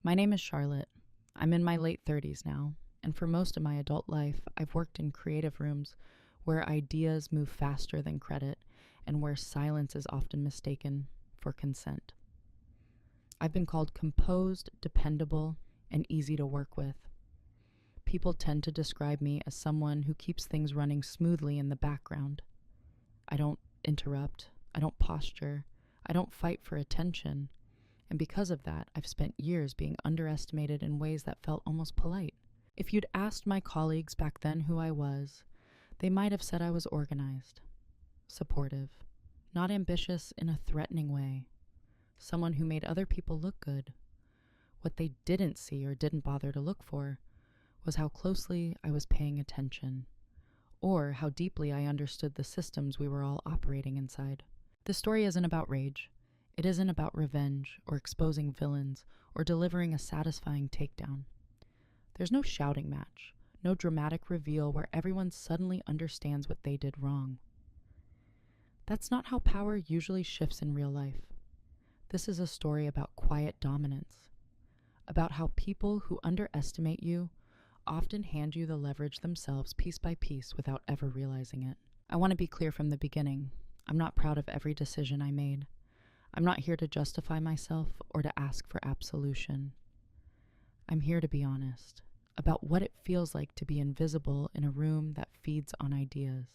My name is Charlotte. I'm in my late 30s now, and for most of my adult life, I've worked in creative rooms where ideas move faster than credit and where silence is often mistaken for consent. I've been called composed, dependable, and easy to work with. People tend to describe me as someone who keeps things running smoothly in the background. I don't interrupt, I don't posture, I don't fight for attention. And because of that, I've spent years being underestimated in ways that felt almost polite. If you'd asked my colleagues back then who I was, they might have said I was organized, supportive, not ambitious in a threatening way, someone who made other people look good. What they didn't see or didn't bother to look for was how closely I was paying attention, or how deeply I understood the systems we were all operating inside. This story isn't about rage. It isn't about revenge or exposing villains or delivering a satisfying takedown. There's no shouting match, no dramatic reveal where everyone suddenly understands what they did wrong. That's not how power usually shifts in real life. This is a story about quiet dominance, about how people who underestimate you often hand you the leverage themselves piece by piece without ever realizing it. I want to be clear from the beginning. I'm not proud of every decision I made. I'm not here to justify myself or to ask for absolution. I'm here to be honest about what it feels like to be invisible in a room that feeds on ideas,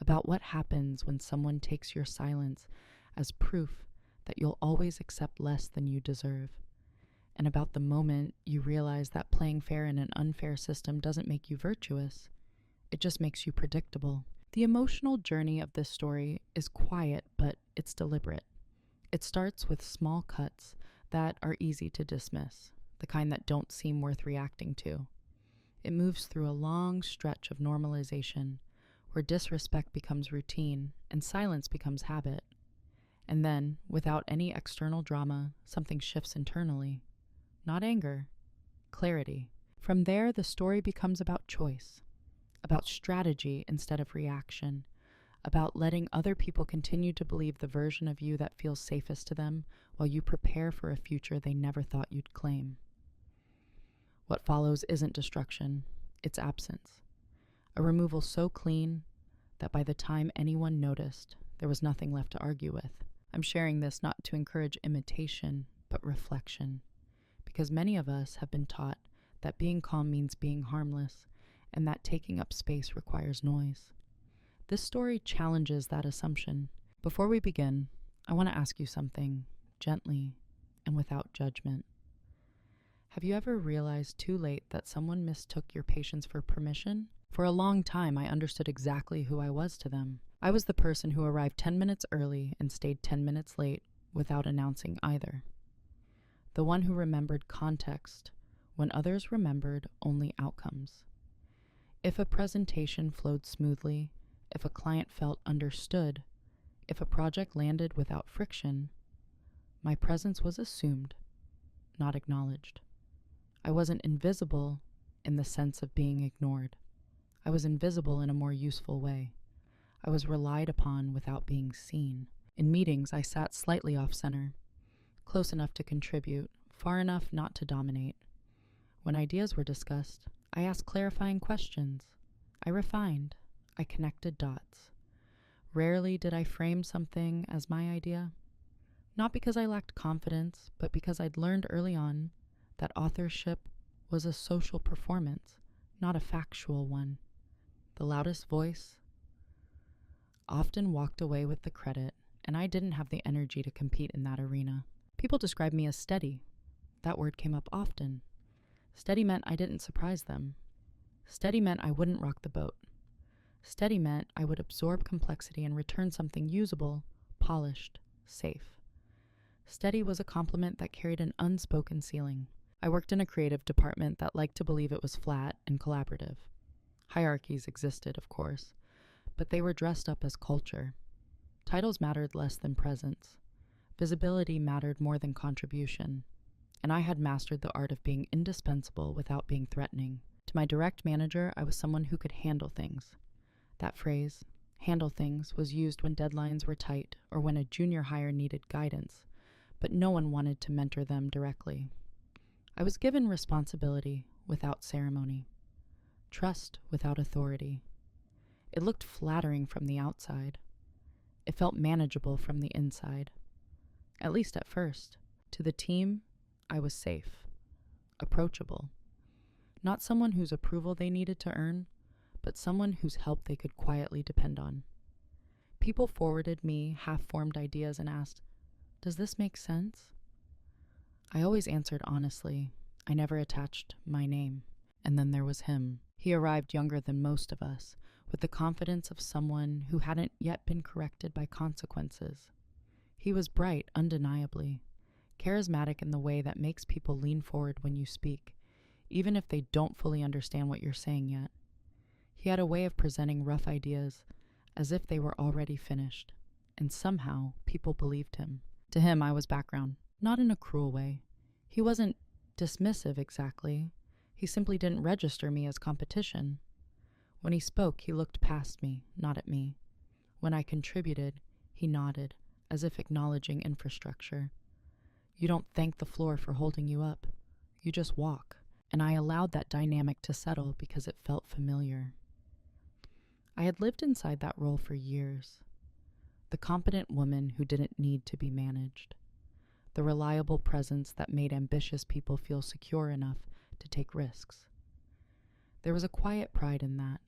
about what happens when someone takes your silence as proof that you'll always accept less than you deserve, and about the moment you realize that playing fair in an unfair system doesn't make you virtuous, it just makes you predictable. The emotional journey of this story is quiet, but it's deliberate. It starts with small cuts that are easy to dismiss, the kind that don't seem worth reacting to. It moves through a long stretch of normalization, where disrespect becomes routine and silence becomes habit. And then, without any external drama, something shifts internally. Not anger, clarity. From there, the story becomes about choice, about strategy instead of reaction, about letting other people continue to believe the version of you that feels safest to them while you prepare for a future they never thought you'd claim. What follows isn't destruction, it's absence. A removal so clean that by the time anyone noticed, there was nothing left to argue with. I'm sharing this not to encourage imitation, but reflection, because many of us have been taught that being calm means being harmless, and that taking up space requires noise. This story challenges that assumption. Before we begin, I want to ask you something, gently and without judgment. Have you ever realized too late that someone mistook your patience for permission? For a long time, I understood exactly who I was to them. I was the person who arrived 10 minutes early and stayed 10 minutes late without announcing either. The one who remembered context when others remembered only outcomes. If a presentation flowed smoothly, if a client felt understood, if a project landed without friction, my presence was assumed, not acknowledged. I wasn't invisible in the sense of being ignored. I was invisible in a more useful way. I was relied upon without being seen. In meetings, I sat slightly off-center, close enough to contribute, far enough not to dominate. When ideas were discussed, I asked clarifying questions. I refined. I connected dots. Rarely did I frame something as my idea. Not because I lacked confidence, but because I'd learned early on that authorship was a social performance, not a factual one. The loudest voice often walked away with the credit, and I didn't have the energy to compete in that arena. People described me as steady. That word came up often. Steady meant I didn't surprise them. Steady meant I wouldn't rock the boat. Steady meant I would absorb complexity and return something usable, polished, safe. Steady was a compliment that carried an unspoken ceiling. I worked in a creative department that liked to believe it was flat and collaborative. Hierarchies existed, of course, but they were dressed up as culture. Titles mattered less than presence. Visibility mattered more than contribution. And I had mastered the art of being indispensable without being threatening. To my direct manager, I was someone who could handle things. That phrase, handle things, was used when deadlines were tight or when a junior hire needed guidance, but no one wanted to mentor them directly. I was given responsibility without ceremony, trust without authority. It looked flattering from the outside. It felt manageable from the inside, at least at first. To the team, I was safe, approachable. Not someone whose approval they needed to earn, but someone whose help they could quietly depend on. People forwarded me half-formed ideas and asked, "Does this make sense?" I always answered honestly. I never attached my name. And then there was him. He arrived younger than most of us, with the confidence of someone who hadn't yet been corrected by consequences. He was bright, undeniably, charismatic in the way that makes people lean forward when you speak, even if they don't fully understand what you're saying yet. He had a way of presenting rough ideas as if they were already finished, and somehow people believed him. To him, I was background, not in a cruel way. He wasn't dismissive exactly. He simply didn't register me as competition. When he spoke, he looked past me, not at me. When I contributed, he nodded, as if acknowledging infrastructure. You don't thank the floor for holding you up. You just walk. And I allowed that dynamic to settle because it felt familiar. I had lived inside that role for years. The competent woman who didn't need to be managed. The reliable presence that made ambitious people feel secure enough to take risks. There was a quiet pride in that,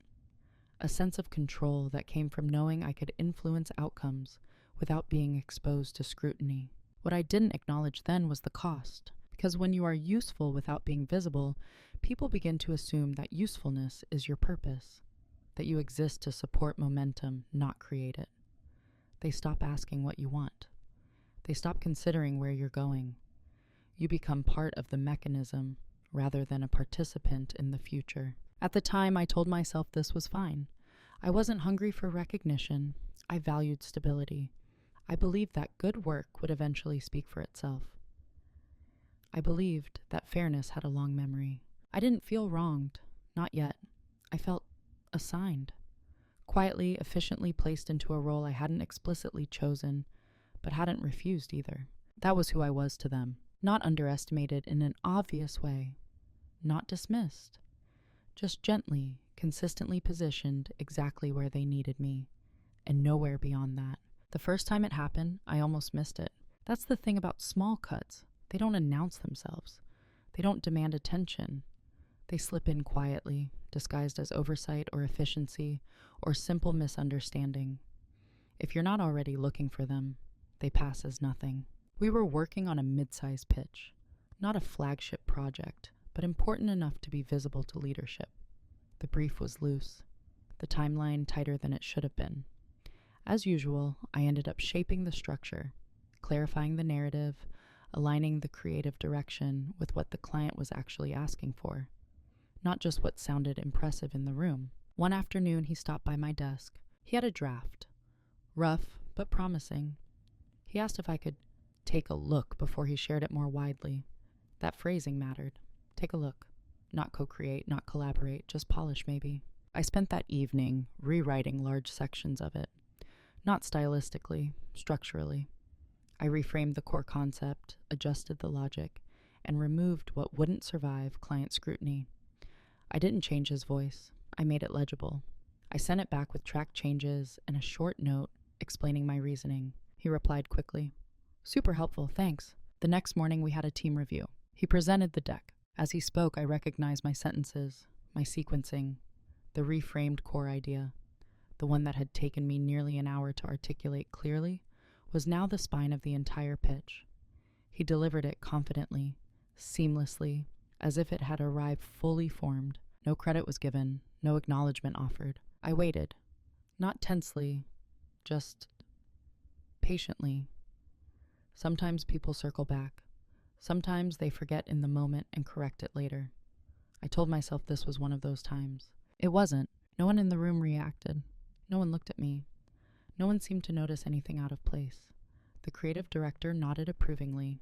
a sense of control that came from knowing I could influence outcomes without being exposed to scrutiny. What I didn't acknowledge then was the cost, because when you are useful without being visible, people begin to assume that usefulness is your purpose, that you exist to support momentum, not create it. They stop asking what you want. They stop considering where you're going. You become part of the mechanism rather than a participant in the future. At the time, I told myself this was fine. I wasn't hungry for recognition. I valued stability. I believed that good work would eventually speak for itself. I believed that fairness had a long memory. I didn't feel wronged, not yet. I felt assigned, quietly, efficiently placed into a role I hadn't explicitly chosen, but hadn't refused either. That was who I was to them, not underestimated in an obvious way, not dismissed, just gently, consistently positioned exactly where they needed me, and nowhere beyond that. The first time it happened, I almost missed it. That's the thing about small cuts. They don't announce themselves. They don't demand attention. They slip in quietly, disguised as oversight or efficiency or simple misunderstanding. If you're not already looking for them, they pass as nothing. We were working on a mid-size pitch, not a flagship project, but important enough to be visible to leadership. The brief was loose, the timeline tighter than it should have been. As usual, I ended up shaping the structure, clarifying the narrative, aligning the creative direction with what the client was actually asking for, not just what sounded impressive in the room. One afternoon, he stopped by my desk. He had a draft, rough but promising. He asked if I could take a look before he shared it more widely. That phrasing mattered. Take a look. Not co-create, not collaborate, just polish maybe. I spent that evening rewriting large sections of it. Not stylistically, structurally. I reframed the core concept, adjusted the logic, and removed what wouldn't survive client scrutiny. I didn't change his voice. I made it legible. I sent it back with track changes and a short note explaining my reasoning. He replied quickly, "Super helpful, thanks." The next morning we had a team review. He presented the deck. As he spoke, I recognized my sentences, my sequencing, the reframed core idea. The one that had taken me nearly an hour to articulate clearly was now the spine of the entire pitch. He delivered it confidently, seamlessly, as if it had arrived fully formed. No credit was given, no acknowledgement offered. I waited, not tensely, just patiently. Sometimes people circle back. Sometimes they forget in the moment and correct it later. I told myself this was one of those times. It wasn't. No one in the room reacted. No one looked at me. No one seemed to notice anything out of place. The creative director nodded approvingly.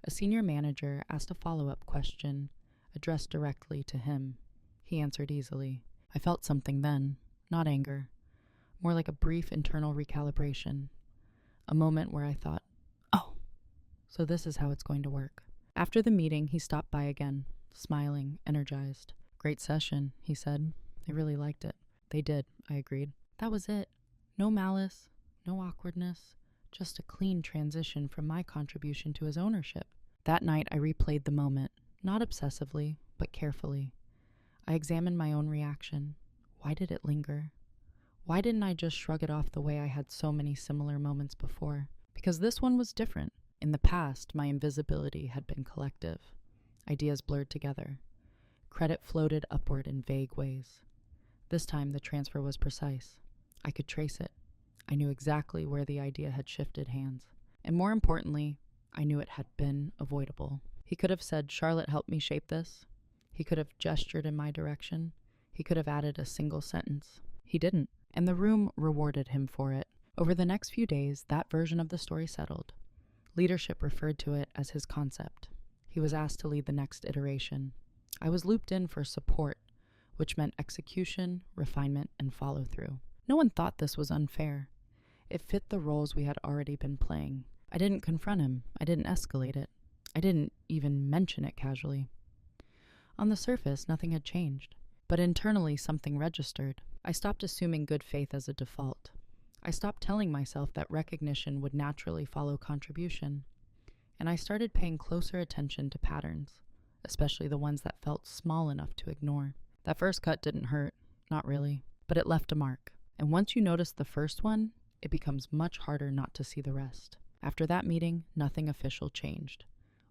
A senior manager asked a follow-up question, addressed directly to him. He answered easily. I felt something then, not anger, more like a brief internal recalibration. A moment where I thought, oh, so this is how it's going to work. After the meeting, he stopped by again, smiling, energized. "Great session," he said. "They really liked it." "They did," I agreed. That was it. No malice, no awkwardness, just a clean transition from my contribution to his ownership. That night, I replayed the moment, not obsessively, but carefully. I examined my own reaction. Why did it linger? Why didn't I just shrug it off the way I had so many similar moments before? Because this one was different. In the past, my invisibility had been collective. Ideas blurred together. Credit floated upward in vague ways. This time, the transfer was precise. I could trace it. I knew exactly where the idea had shifted hands. And more importantly, I knew it had been avoidable. He could have said, "Charlotte helped me shape this." He could have gestured in my direction. He could have added a single sentence. He didn't, and the room rewarded him for it. Over the next few days, that version of the story settled. Leadership referred to it as his concept. He was asked to lead the next iteration. I was looped in for support, which meant execution, refinement, and follow-through. No one thought this was unfair. It fit the roles we had already been playing. I didn't confront him. I didn't escalate it. I didn't even mention it casually. On the surface, nothing had changed, but internally something registered. I stopped assuming good faith as a default. I stopped telling myself that recognition would naturally follow contribution, and I started paying closer attention to patterns, especially the ones that felt small enough to ignore. That first cut didn't hurt, not really, but it left a mark. And once you notice the first one, it becomes much harder not to see the rest. After that meeting, nothing official changed,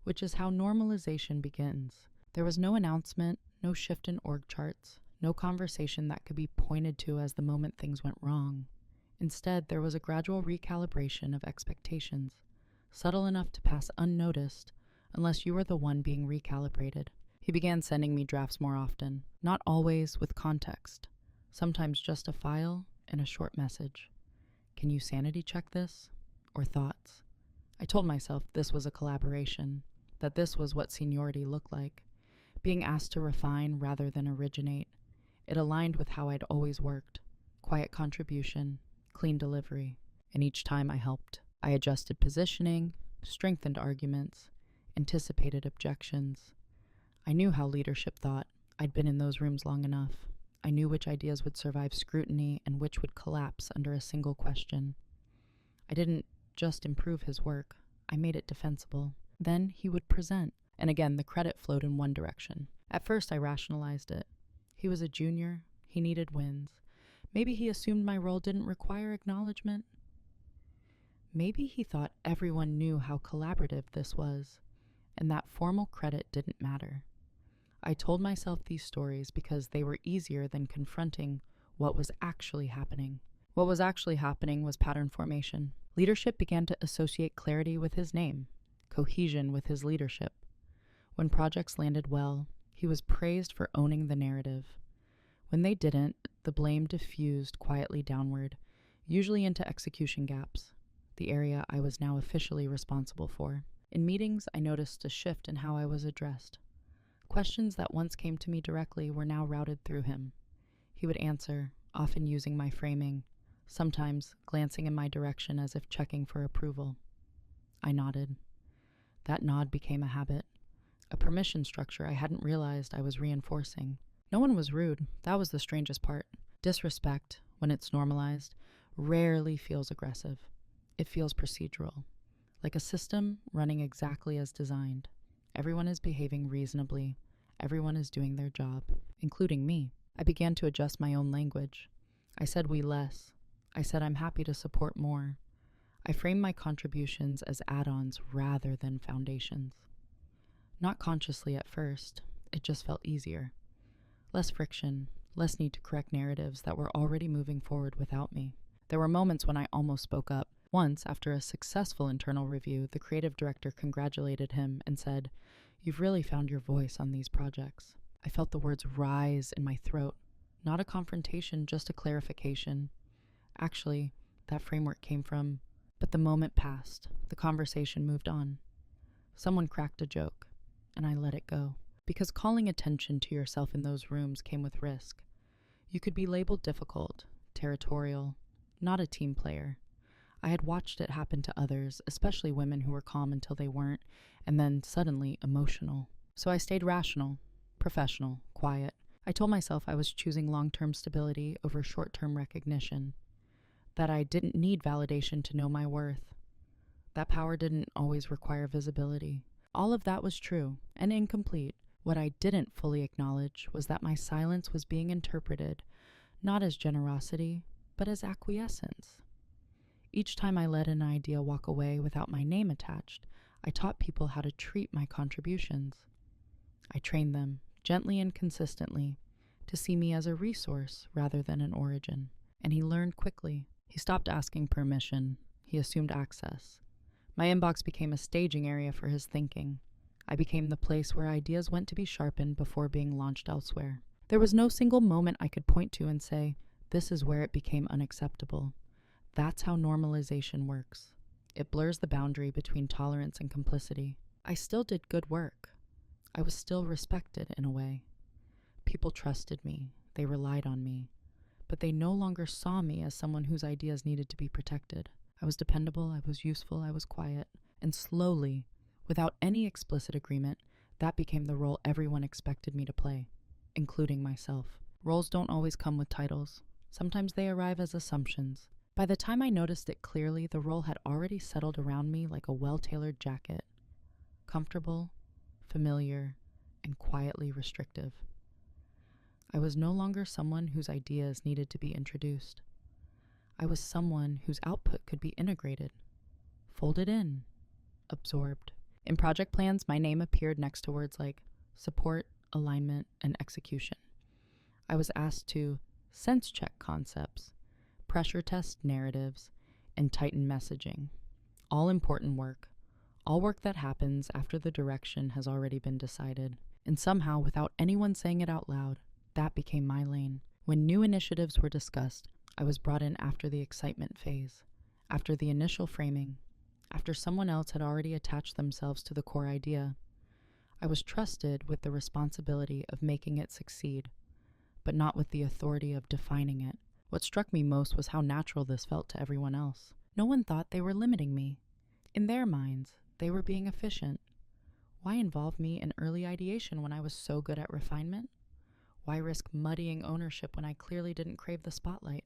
which is how normalization begins. There was no announcement, no shift in org charts, no conversation that could be pointed to as the moment things went wrong. Instead, there was a gradual recalibration of expectations, subtle enough to pass unnoticed unless you were the one being recalibrated. He began sending me drafts more often, not always with context, sometimes just a file and a short message. "Can you sanity check this?" Or thoughts. I told myself this was a collaboration, that this was what seniority looked like, being asked to refine rather than originate. It aligned with how I'd always worked. Quiet contribution, clean delivery. And each time I helped. I adjusted positioning, strengthened arguments, anticipated objections. I knew how leadership thought. I'd been in those rooms long enough. I knew which ideas would survive scrutiny and which would collapse under a single question. I didn't just improve his work. I made it defensible. Then he would present. And again, the credit flowed in one direction. At first, I rationalized it. He was a junior. He needed wins. Maybe he assumed my role didn't require acknowledgement. Maybe he thought everyone knew how collaborative this was, and that formal credit didn't matter. I told myself these stories because they were easier than confronting what was actually happening. What was actually happening was pattern formation. Leadership began to associate clarity with his name, cohesion with his leadership. When projects landed well, he was praised for owning the narrative. When they didn't, the blame diffused quietly downward, usually into execution gaps, the area I was now officially responsible for. In meetings, I noticed a shift in how I was addressed. Questions that once came to me directly were now routed through him. He would answer, often using my framing, sometimes glancing in my direction as if checking for approval. I nodded. That nod became a habit, a permission structure I hadn't realized I was reinforcing. No one was rude. That was the strangest part. Disrespect, when it's normalized, rarely feels aggressive. It feels procedural, like a system running exactly as designed. Everyone is behaving reasonably. Everyone is doing their job, including me. I began to adjust my own language. I said we less. I said I'm happy to support more. I framed my contributions as add-ons rather than foundations. Not consciously at first. It just felt easier. Less friction, less need to correct narratives that were already moving forward without me. There were moments when I almost spoke up. Once, after a successful internal review, the creative director congratulated him and said, "You've really found your voice on these projects." I felt the words rise in my throat. Not a confrontation, just a clarification. Actually, that framework came from, but the moment passed. The conversation moved on. Someone cracked a joke, and I let it go. Because calling attention to yourself in those rooms came with risk. You could be labeled difficult, territorial, not a team player. I had watched it happen to others, especially women who were calm until they weren't, and then suddenly emotional. So I stayed rational, professional, quiet. I told myself I was choosing long-term stability over short-term recognition, that I didn't need validation to know my worth. That power didn't always require visibility. All of that was true and incomplete. What I didn't fully acknowledge was that my silence was being interpreted not as generosity, but as acquiescence. Each time I let an idea walk away without my name attached, I taught people how to treat my contributions. I trained them, gently and consistently, to see me as a resource rather than an origin. And he learned quickly. He stopped asking permission. He assumed access. My inbox became a staging area for his thinking. I became the place where ideas went to be sharpened before being launched elsewhere. There was no single moment I could point to and say, this is where it became unacceptable. That's how normalization works. It blurs the boundary between tolerance and complicity. I still did good work. I was still respected in a way. People trusted me. They relied on me. But they no longer saw me as someone whose ideas needed to be protected. I was dependable, I was useful, I was quiet. And slowly, without any explicit agreement, that became the role everyone expected me to play, including myself. Roles don't always come with titles. Sometimes they arrive as assumptions. By the time I noticed it clearly, the role had already settled around me like a well-tailored jacket. Comfortable, familiar, and quietly restrictive. I was no longer someone whose ideas needed to be introduced. I was someone whose output could be integrated, folded in, absorbed. In project plans, my name appeared next to words like support, alignment, and execution. I was asked to sense check concepts, pressure test narratives, and tighten messaging. All important work. All work that happens after the direction has already been decided. And somehow, without anyone saying it out loud, that became my lane. When new initiatives were discussed, I was brought in after the excitement phase, after the initial framing, after someone else had already attached themselves to the core idea. I was trusted with the responsibility of making it succeed, but not with the authority of defining it. What struck me most was how natural this felt to everyone else. No one thought they were limiting me. In their minds, they were being efficient. Why involve me in early ideation when I was so good at refinement? Why risk muddying ownership when I clearly didn't crave the spotlight?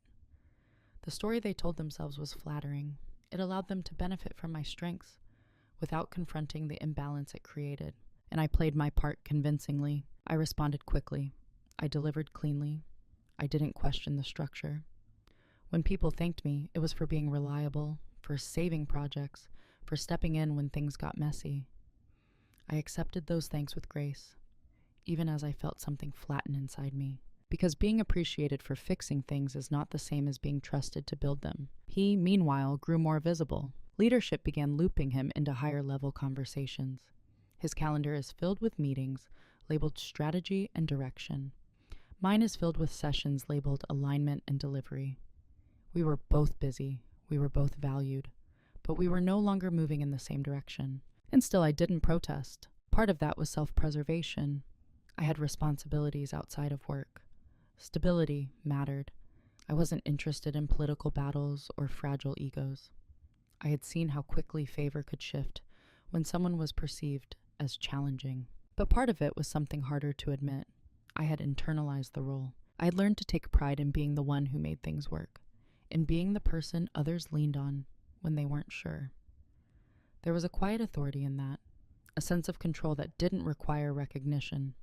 The story they told themselves was flattering. It allowed them to benefit from my strengths without confronting the imbalance it created. And I played my part convincingly. I responded quickly. I delivered cleanly. I didn't question the structure. When people thanked me, it was for being reliable, for saving projects, for stepping in when things got messy. I accepted those thanks with grace, even as I felt something flatten inside me. Because being appreciated for fixing things is not the same as being trusted to build them. He, meanwhile, grew more visible. Leadership began looping him into higher-level conversations. His calendar is filled with meetings labeled strategy and direction. Mine is filled with sessions labeled alignment and delivery. We were both busy. We were both valued. But we were no longer moving in the same direction. And still I didn't protest. Part of that was self-preservation. I had responsibilities outside of work. Stability mattered. I wasn't interested in political battles or fragile egos. I had seen how quickly favor could shift when someone was perceived as challenging. But part of it was something harder to admit. I had internalized the role. I had learned to take pride in being the one who made things work, in being the person others leaned on when they weren't sure. There was a quiet authority in that, a sense of control that didn't require recognition,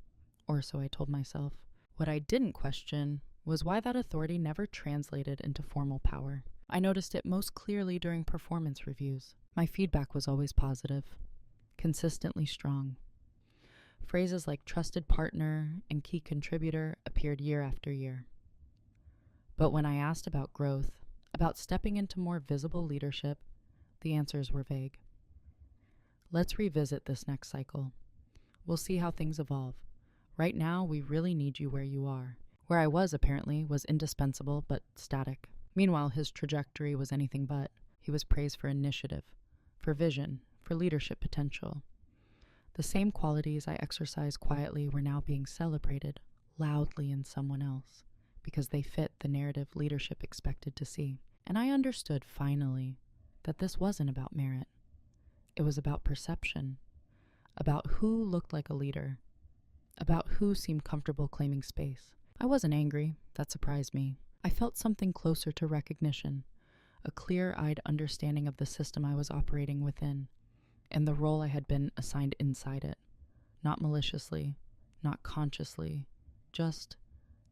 or so I told myself. What I didn't question was why that authority never translated into formal power. I noticed it most clearly during performance reviews. My feedback was always positive, consistently strong. Phrases like trusted partner and key contributor appeared year after year. But when I asked about growth, about stepping into more visible leadership, the answers were vague. Let's revisit this next cycle. We'll see how things evolve. Right now, we really need you where you are. Where I was, apparently, was indispensable but static. Meanwhile, his trajectory was anything but. He was praised for initiative, for vision, for leadership potential. The same qualities I exercised quietly were now being celebrated loudly in someone else, because they fit the narrative leadership expected to see. And I understood, finally, that this wasn't about merit. It was about perception, about who looked like a leader, about who seemed comfortable claiming space. I wasn't angry. That surprised me. I felt something closer to recognition, a clear-eyed understanding of the system I was operating within, and the role I had been assigned inside it. Not maliciously, not consciously, just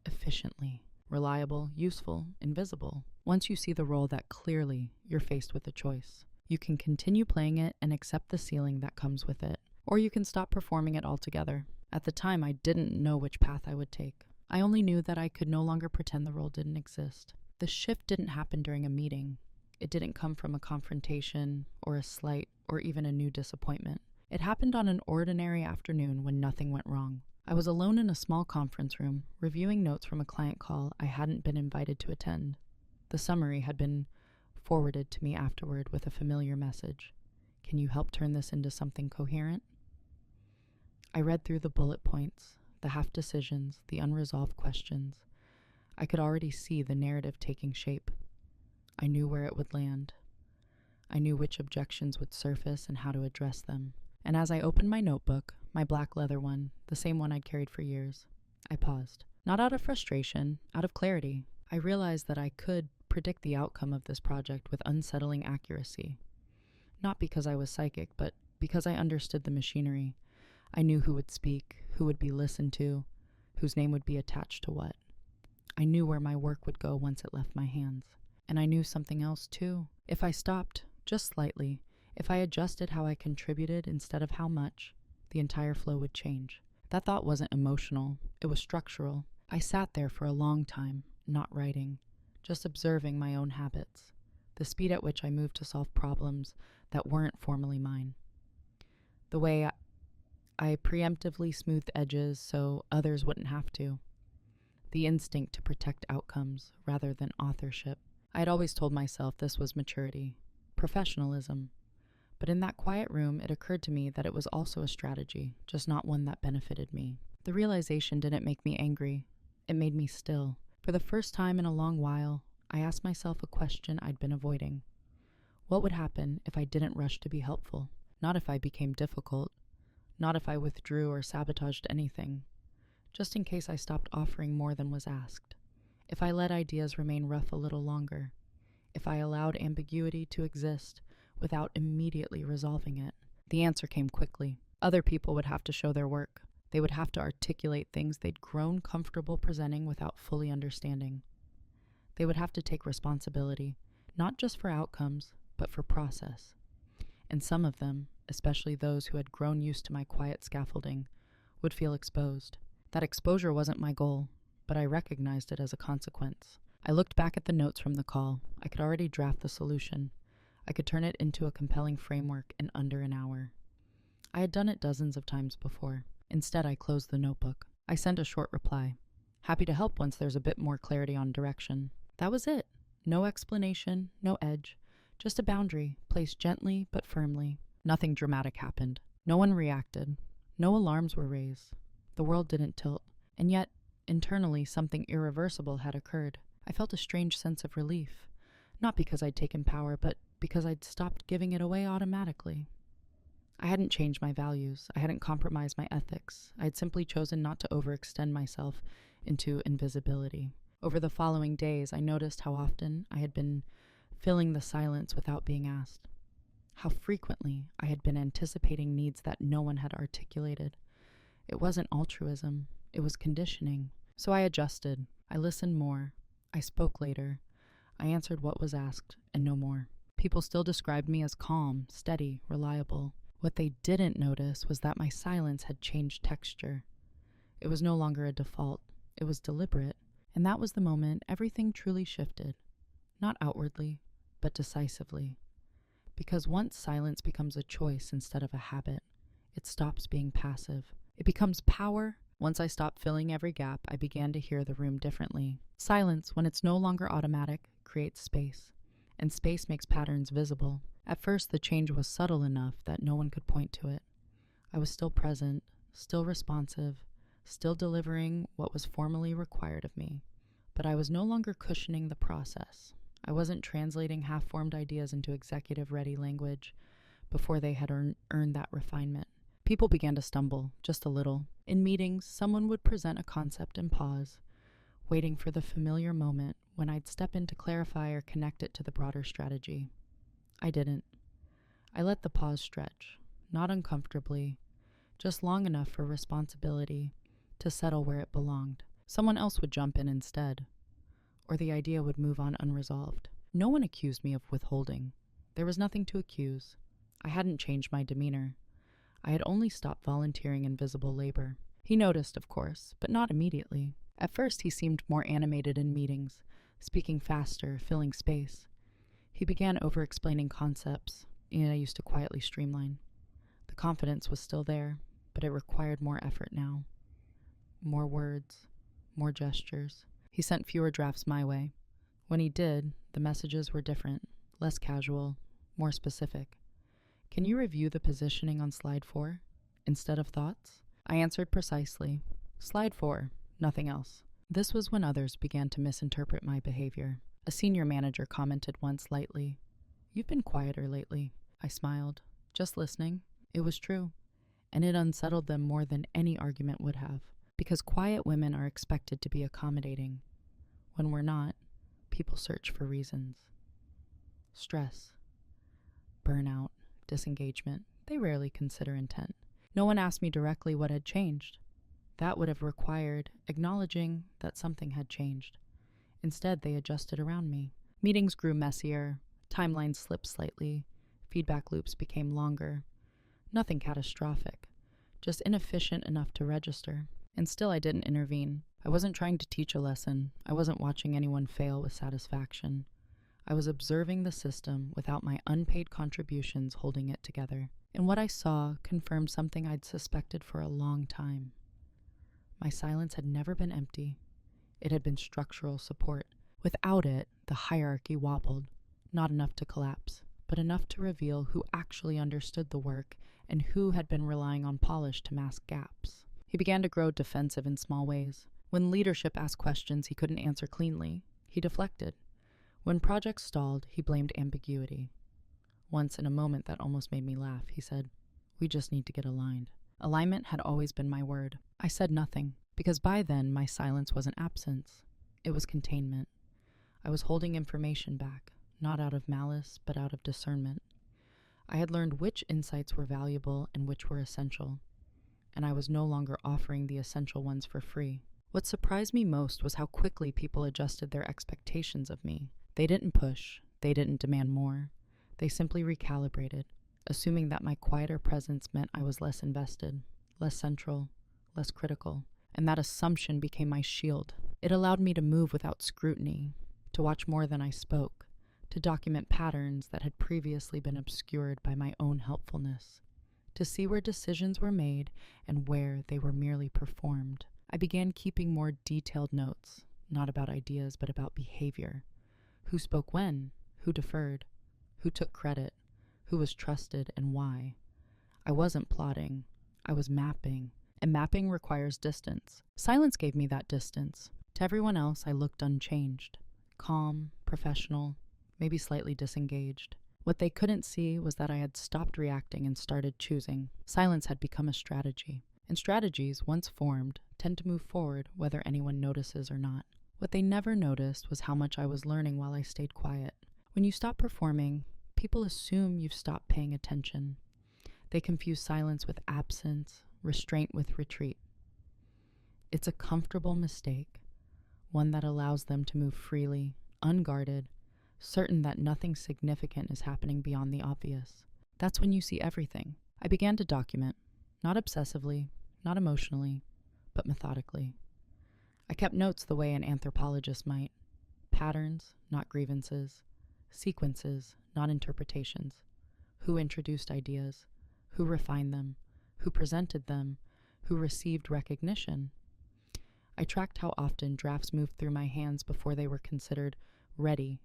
efficiently. Reliable, useful, invisible. Once you see the role that clearly, you're faced with a choice. You can continue playing it and accept the ceiling that comes with it, or you can stop performing it altogether. At the time, I didn't know which path I would take. I only knew that I could no longer pretend the role didn't exist. The shift didn't happen during a meeting. It didn't come from a confrontation, or a slight, or even a new disappointment. It happened on an ordinary afternoon when nothing went wrong. I was alone in a small conference room, reviewing notes from a client call I hadn't been invited to attend. The summary had been forwarded to me afterward with a familiar message. Can you help turn this into something coherent? I read through the bullet points, the half-decisions, the unresolved questions. I could already see the narrative taking shape. I knew where it would land. I knew which objections would surface and how to address them. And as I opened my notebook, my black leather one, the same one I'd carried for years, I paused. Not out of frustration, out of clarity. I realized that I could predict the outcome of this project with unsettling accuracy. Not because I was psychic, but because I understood the machinery. I knew who would speak, who would be listened to, whose name would be attached to what. I knew where my work would go once it left my hands. And I knew something else too. If I stopped, just slightly, if I adjusted how I contributed instead of how much, the entire flow would change. That thought wasn't emotional, it was structural. I sat there for a long time, not writing, just observing my own habits, the speed at which I moved to solve problems that weren't formally mine. The way I preemptively smoothed edges so others wouldn't have to. The instinct to protect outcomes rather than authorship. I had always told myself this was maturity, professionalism. But in that quiet room, it occurred to me that it was also a strategy, just not one that benefited me. The realization didn't make me angry. It made me still. For the first time in a long while, I asked myself a question I'd been avoiding. What would happen if I didn't rush to be helpful? Not if I became difficult. Not if I withdrew or sabotaged anything. Just in case I stopped offering more than was asked. If I let ideas remain rough a little longer. If I allowed ambiguity to exist without immediately resolving it. The answer came quickly. Other people would have to show their work. They would have to articulate things they'd grown comfortable presenting without fully understanding. They would have to take responsibility, not just for outcomes, but for process. And some of them, especially those who had grown used to my quiet scaffolding, would feel exposed. That exposure wasn't my goal, but I recognized it as a consequence. I looked back at the notes from the call. I could already draft the solution. I could turn it into a compelling framework in under an hour. I had done it dozens of times before. Instead, I closed the notebook. I sent a short reply. Happy to help once there's a bit more clarity on direction. That was it. No explanation, no edge. Just a boundary, placed gently but firmly. Nothing dramatic happened. No one reacted. No alarms were raised. The world didn't tilt. And yet, internally, something irreversible had occurred. I felt a strange sense of relief. Not because I'd taken power, but because I'd stopped giving it away automatically. I hadn't changed my values. I hadn't compromised my ethics. I had simply chosen not to overextend myself into invisibility. Over the following days, I noticed how often I had been filling the silence without being asked. How frequently I had been anticipating needs that no one had articulated. It wasn't altruism. It was conditioning. So I adjusted. I listened more. I spoke later. I answered what was asked, and no more. People still described me as calm, steady, reliable. What they didn't notice was that my silence had changed texture. It was no longer a default. It was deliberate. And that was the moment everything truly shifted. Not outwardly, but decisively. Because once silence becomes a choice instead of a habit, it stops being passive. It becomes power. Once I stopped filling every gap, I began to hear the room differently. Silence, when it's no longer automatic, creates space. And space makes patterns visible. At first, the change was subtle enough that no one could point to it. I was still present, still responsive, still delivering what was formally required of me. But I was no longer cushioning the process. I wasn't translating half-formed ideas into executive-ready language before they had earned that refinement. People began to stumble, just a little. In meetings, someone would present a concept and pause, waiting for the familiar moment when I'd step in to clarify or connect it to the broader strategy. I didn't. I let the pause stretch, not uncomfortably, just long enough for responsibility to settle where it belonged. Someone else would jump in instead, or the idea would move on unresolved. No one accused me of withholding. There was nothing to accuse. I hadn't changed my demeanor. I had only stopped volunteering invisible labor. He noticed, of course, but not immediately. At first, he seemed more animated in meetings, speaking faster, filling space. He began over-explaining concepts, and I used to quietly streamline. The confidence was still there, but it required more effort now. More words, more gestures. He sent fewer drafts my way. When he did, the messages were different, less casual, more specific. Can you review the positioning on slide 4 instead of thoughts? I answered precisely. Slide 4, nothing else. This was when others began to misinterpret my behavior. A senior manager commented once lightly, "You've been quieter lately." I smiled. Just listening. It was true. And it unsettled them more than any argument would have. Because quiet women are expected to be accommodating. When we're not, people search for reasons. Stress, burnout, disengagement, they rarely consider intent. No one asked me directly what had changed. That would have required acknowledging that something had changed. Instead, they adjusted around me. Meetings grew messier, timelines slipped slightly, feedback loops became longer. Nothing catastrophic, just inefficient enough to register. And still I didn't intervene. I wasn't trying to teach a lesson. I wasn't watching anyone fail with satisfaction. I was observing the system without my unpaid contributions holding it together. And what I saw confirmed something I'd suspected for a long time. My silence had never been empty. It had been structural support. Without it, the hierarchy wobbled. Not enough to collapse, but enough to reveal who actually understood the work and who had been relying on polish to mask gaps. He began to grow defensive in small ways. When leadership asked questions he couldn't answer cleanly, he deflected. When projects stalled, he blamed ambiguity. Once, in a moment that almost made me laugh, he said, "We just need to get aligned." Alignment had always been my word. I said nothing, because by then my silence wasn't absence. It was containment. I was holding information back, not out of malice, but out of discernment. I had learned which insights were valuable and which were essential, and I was no longer offering the essential ones for free. What surprised me most was how quickly people adjusted their expectations of me. They didn't push. They didn't demand more. They simply recalibrated, assuming that my quieter presence meant I was less invested, less central, less critical. And that assumption became my shield. It allowed me to move without scrutiny, to watch more than I spoke, to document patterns that had previously been obscured by my own helpfulness, to see where decisions were made and where they were merely performed. I began keeping more detailed notes, not about ideas, but about behavior. Who spoke when? Who deferred? Who took credit? Who was trusted and why? I wasn't plotting. I was mapping. And mapping requires distance. Silence gave me that distance. To everyone else, I looked unchanged. Calm, professional, maybe slightly disengaged. What they couldn't see was that I had stopped reacting and started choosing. Silence had become a strategy. And strategies, once formed, tend to move forward whether anyone notices or not. What they never noticed was how much I was learning while I stayed quiet. When you stop performing, people assume you've stopped paying attention. They confuse silence with absence, restraint with retreat. It's a comfortable mistake, one that allows them to move freely, unguarded, certain that nothing significant is happening beyond the obvious. That's when you see everything. I began to document, not obsessively, not emotionally, but methodically. I kept notes the way an anthropologist might. Patterns, not grievances. Sequences, not interpretations. Who introduced ideas? Who refined them? Who presented them? Who received recognition? I tracked how often drafts moved through my hands before they were considered ready,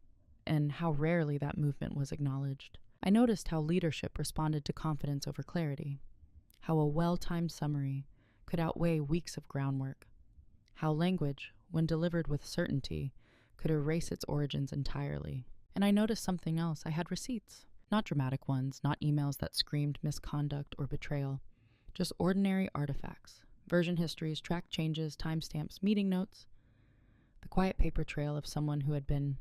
and how rarely that movement was acknowledged. I noticed how leadership responded to confidence over clarity, how a well-timed summary could outweigh weeks of groundwork, how language, when delivered with certainty, could erase its origins entirely. And I noticed something else. I had receipts. Not dramatic ones, not emails that screamed misconduct or betrayal. Just ordinary artifacts. Version histories, track changes, timestamps, meeting notes. The quiet paper trail of someone who had been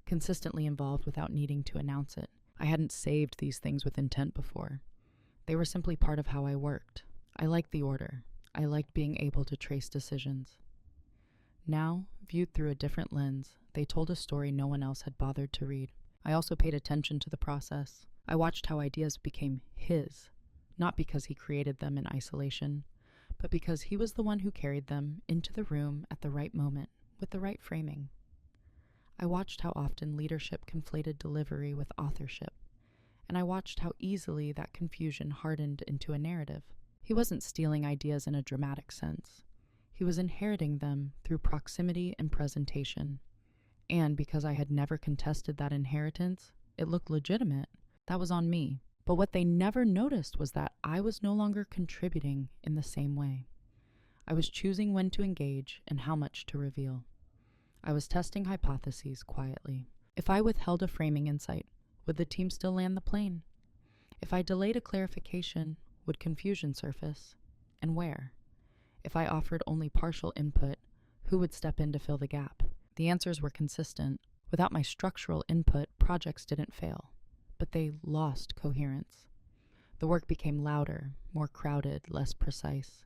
consistently involved without needing to announce it. I hadn't saved these things with intent before. They were simply part of how I worked. I liked the order. I liked being able to trace decisions. Now, viewed through a different lens, they told a story no one else had bothered to read. I also paid attention to the process. I watched how ideas became his, not because he created them in isolation, but because he was the one who carried them into the room at the right moment, with the right framing. I watched how often leadership conflated delivery with authorship, and I watched how easily that confusion hardened into a narrative. He wasn't stealing ideas in a dramatic sense. He was inheriting them through proximity and presentation. And because I had never contested that inheritance, it looked legitimate. That was on me. But what they never noticed was that I was no longer contributing in the same way. I was choosing when to engage and how much to reveal. I was testing hypotheses quietly. If I withheld a framing insight, would the team still land the plane? If I delayed a clarification, would confusion surface? And where? If I offered only partial input, who would step in to fill the gap? The answers were consistent. Without my structural input, projects didn't fail, but they lost coherence. The work became louder, more crowded, less precise.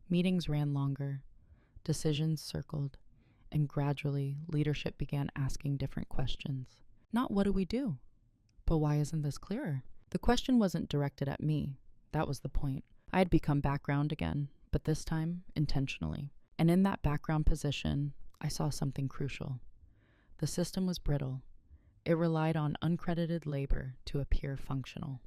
Meetings ran longer, decisions circled, and gradually leadership began asking different questions. Not what do we do, but why isn't this clearer? The question wasn't directed at me. That was the point. I had become background again, but this time intentionally. And in that background position, I saw something crucial. The system was brittle. It relied on uncredited labor to appear functional.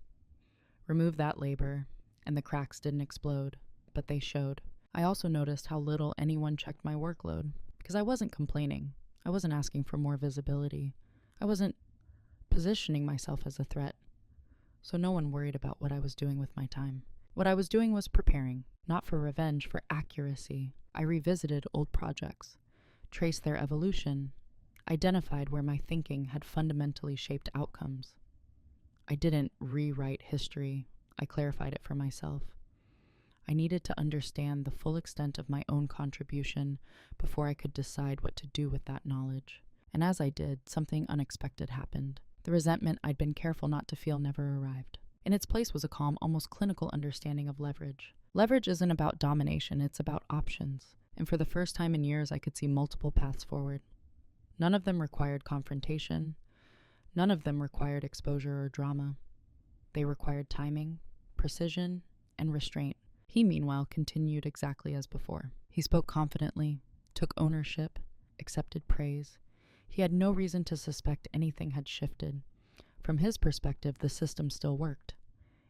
Remove that labor, and the cracks didn't explode, but they showed. I also noticed how little anyone checked my workload, because I wasn't complaining. I wasn't asking for more visibility. I wasn't positioning myself as a threat. So no one worried about what I was doing with my time. What I was doing was preparing, not for revenge, for accuracy. I revisited old projects, traced their evolution, identified where my thinking had fundamentally shaped outcomes. I didn't rewrite history. I clarified it for myself. I needed to understand the full extent of my own contribution before I could decide what to do with that knowledge. And as I did, something unexpected happened. The resentment I'd been careful not to feel never arrived. In its place was a calm, almost clinical understanding of leverage. Leverage isn't about domination, it's about options. And for the first time in years, I could see multiple paths forward. None of them required confrontation. None of them required exposure or drama. They required timing, precision, and restraint. He, meanwhile, continued exactly as before. He spoke confidently, took ownership, accepted praise. He had no reason to suspect anything had shifted. From his perspective, the system still worked.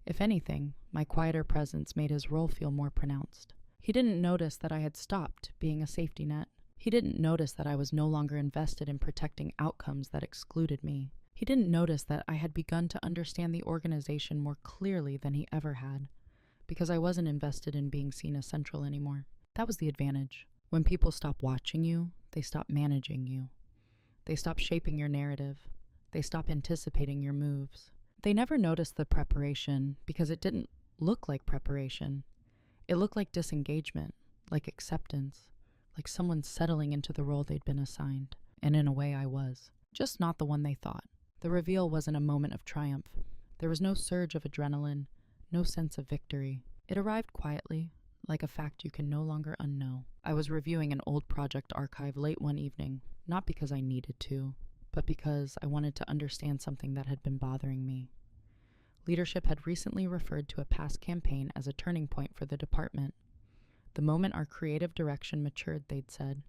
If anything, my quieter presence made his role feel more pronounced. He didn't notice that I had stopped being a safety net. He didn't notice that I was no longer invested in protecting outcomes that excluded me. He didn't notice that I had begun to understand the organization more clearly than he ever had, because I wasn't invested in being seen as central anymore. That was the advantage. When people stop watching you, they stop managing you. They stop shaping your narrative. They stop anticipating your moves. They never noticed the preparation because it didn't look like preparation. It looked like disengagement, like acceptance, like someone settling into the role they'd been assigned. And in a way I was. Just not the one they thought. The reveal wasn't a moment of triumph. There was no surge of adrenaline, no sense of victory. It arrived quietly, like a fact you can no longer unknow. I was reviewing an old project archive late one evening, not because I needed to, but because I wanted to understand something that had been bothering me. Leadership had recently referred to a past campaign as a turning point for the department. The moment our creative direction matured, they'd said,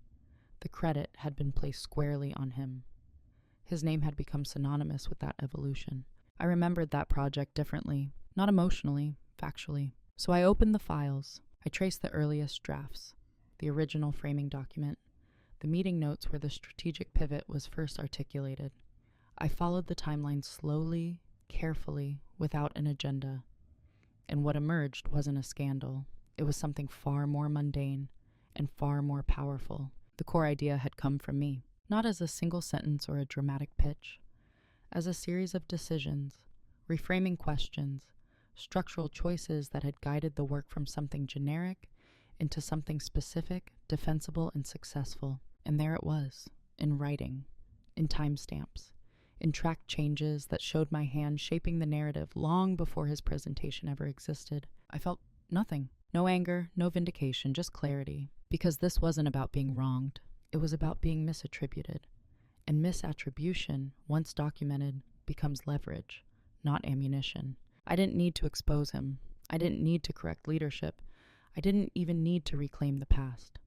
the credit had been placed squarely on him. His name had become synonymous with that evolution. I remembered that project differently, not emotionally, factually. So I opened the files. I traced the earliest drafts, the original framing document, the meeting notes where the strategic pivot was first articulated. I followed the timeline slowly, carefully, without an agenda. And what emerged wasn't a scandal. It was something far more mundane and far more powerful. The core idea had come from me, not as a single sentence or a dramatic pitch, as a series of decisions, reframing questions, structural choices that had guided the work from something generic into something specific, defensible, and successful. And there it was, in writing, in timestamps, in track changes that showed my hand shaping the narrative long before his presentation ever existed. I felt nothing. No anger, no vindication, just clarity. Because this wasn't about being wronged. It was about being misattributed. And misattribution, once documented, becomes leverage, not ammunition. I didn't need to expose him. I didn't need to correct leadership. I didn't even need to reclaim the past.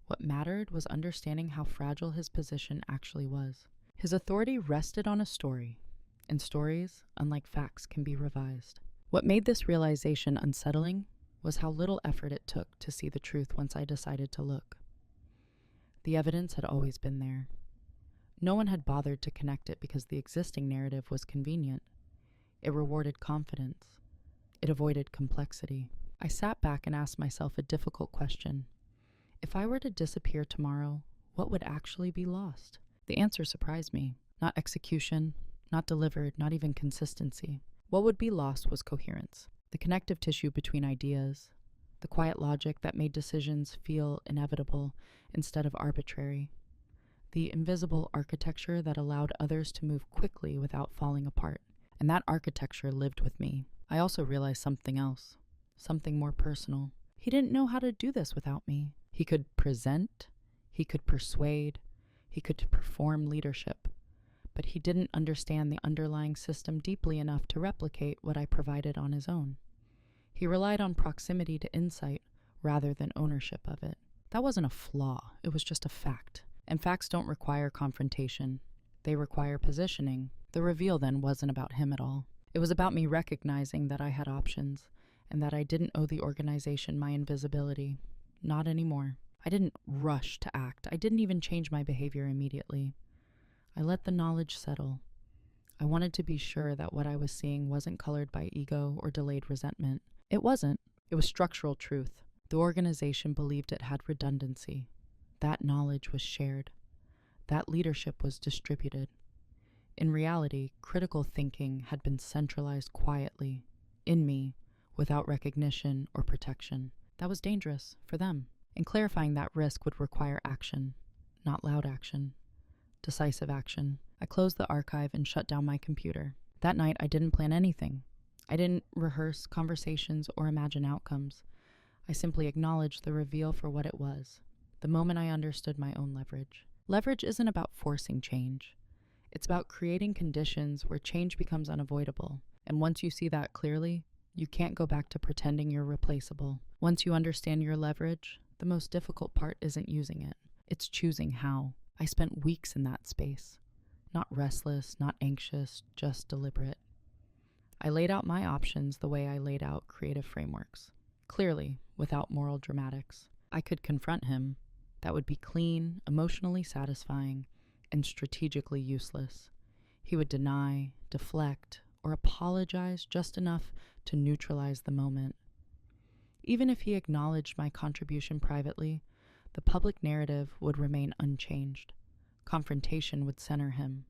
What mattered was understanding how fragile his position actually was. His authority rested on a story, and stories, unlike facts, can be revised. What made this realization unsettling was how little effort it took to see the truth once I decided to look. The evidence had always been there. No one had bothered to connect it because the existing narrative was convenient. It rewarded confidence. It avoided complexity. I sat back and asked myself a difficult question. If I were to disappear tomorrow, what would actually be lost? The answer surprised me. Not execution, not delivered, not even consistency. What would be lost was coherence. The connective tissue between ideas, the quiet logic that made decisions feel inevitable instead of arbitrary, the invisible architecture that allowed others to move quickly without falling apart. And that architecture lived with me. I also realized something else, something more personal. He didn't know how to do this without me. He could present, he could persuade, he could perform leadership, but he didn't understand the underlying system deeply enough to replicate what I provided on his own. He relied on proximity to insight rather than ownership of it. That wasn't a flaw, it was just a fact. And facts don't require confrontation. They require positioning. The reveal then wasn't about him at all. It was about me recognizing that I had options and that I didn't owe the organization my invisibility. Not anymore. I didn't rush to act. I didn't even change my behavior immediately. I let the knowledge settle. I wanted to be sure that what I was seeing wasn't colored by ego or delayed resentment. It wasn't. It was structural truth. The organization believed it had redundancy. That knowledge was shared. That leadership was distributed. In reality, critical thinking had been centralized quietly, in me, without recognition or protection. That was dangerous for them. And clarifying that risk would require action, not loud action, decisive action. I closed the archive and shut down my computer. That night, I didn't plan anything. I didn't rehearse conversations or imagine outcomes. I simply acknowledged the reveal for what it was, the moment I understood my own leverage. Leverage isn't about forcing change. It's about creating conditions where change becomes unavoidable. And once you see that clearly, you can't go back to pretending you're replaceable. Once you understand your leverage, the most difficult part isn't using it. It's choosing how. I spent weeks in that space. Not restless, not anxious, just deliberate. I laid out my options the way I laid out creative frameworks. Clearly, without moral dramatics. I could confront him. That would be clean, emotionally satisfying, and strategically useless. He would deny, deflect, or apologize just enough to neutralize the moment. Even if he acknowledged my contribution privately, the public narrative would remain unchanged. Confrontation would center him.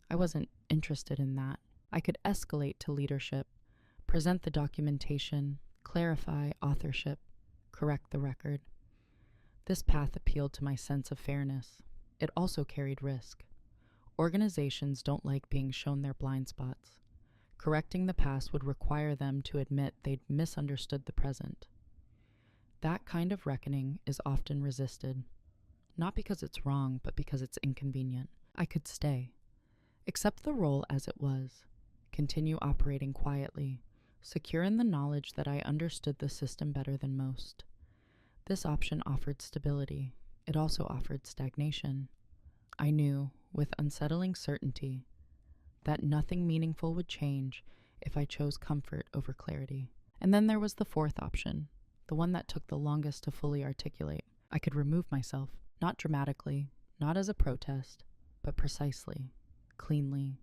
I wasn't interested in that. I could escalate to leadership, present the documentation, clarify authorship, correct the record. This path appealed to my sense of fairness. It also carried risk. Organizations don't like being shown their blind spots. Correcting the past would require them to admit they'd misunderstood the present. That kind of reckoning is often resisted, not because it's wrong, but because it's inconvenient. I could stay, accept the role as it was, continue operating quietly, secure in the knowledge that I understood the system better than most. This option offered stability. It also offered stagnation. I knew, with unsettling certainty, that nothing meaningful would change if I chose comfort over clarity. And then there was the fourth option, the one that took the longest to fully articulate. I could remove myself, not dramatically, not as a protest, but precisely, cleanly,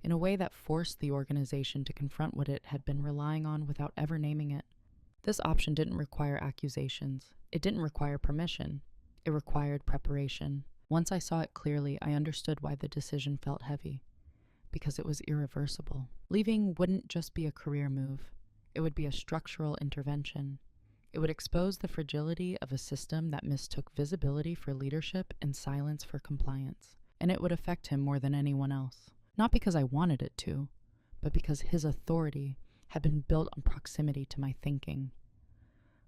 in a way that forced the organization to confront what it had been relying on without ever naming it. This option didn't require accusations. It didn't require permission. It required preparation. Once I saw it clearly, I understood why the decision felt heavy. because it was irreversible. Leaving wouldn't just be a career move. It would be a structural intervention. It would expose the fragility of a system that mistook visibility for leadership and silence for compliance. And it would affect him more than anyone else. Not because I wanted it to, but because his authority had been built on proximity to my thinking.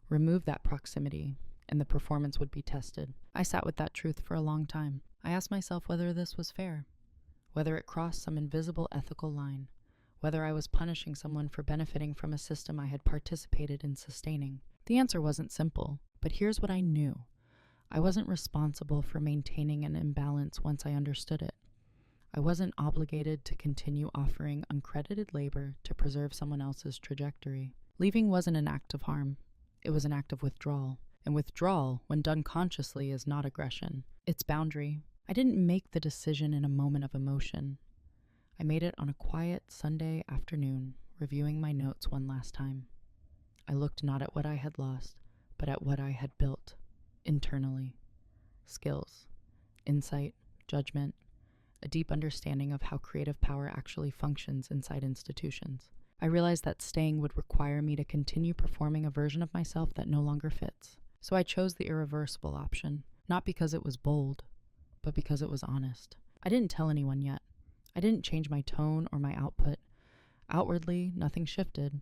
Remove that proximity, and the performance would be tested. I sat with that truth for a long time. I asked myself whether this was fair, whether it crossed some invisible ethical line, whether I was punishing someone for benefiting from a system I had participated in sustaining. The answer wasn't simple, but here's what I knew. I wasn't responsible for maintaining an imbalance once I understood it. I wasn't obligated to continue offering uncredited labor to preserve someone else's trajectory. Leaving wasn't an act of harm. It was an act of withdrawal. And withdrawal, when done consciously, is not aggression. It's boundary. I didn't make the decision in a moment of emotion. I made it on a quiet Sunday afternoon, reviewing my notes one last time. I looked not at what I had lost, but at what I had built, internally. Skills, insight, judgment, a deep understanding of how creative power actually functions inside institutions. I realized that staying would require me to continue performing a version of myself that no longer fits. So I chose the irreversible option, not because it was bold, but because it was honest. I didn't tell anyone yet. I didn't change my tone or my output. Outwardly, nothing shifted.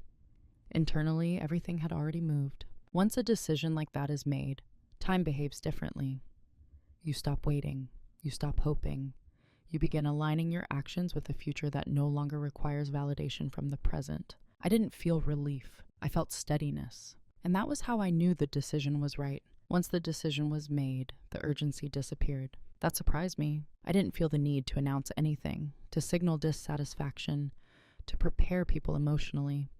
Internally, everything had already moved. Once a decision like that is made, time behaves differently. You stop waiting. You stop hoping. You begin aligning your actions with a future that no longer requires validation from the present. I didn't feel relief. I felt steadiness. And that was how I knew the decision was right. Once the decision was made, the urgency disappeared. That surprised me. I didn't feel the need to announce anything, to signal dissatisfaction, to prepare people emotionally.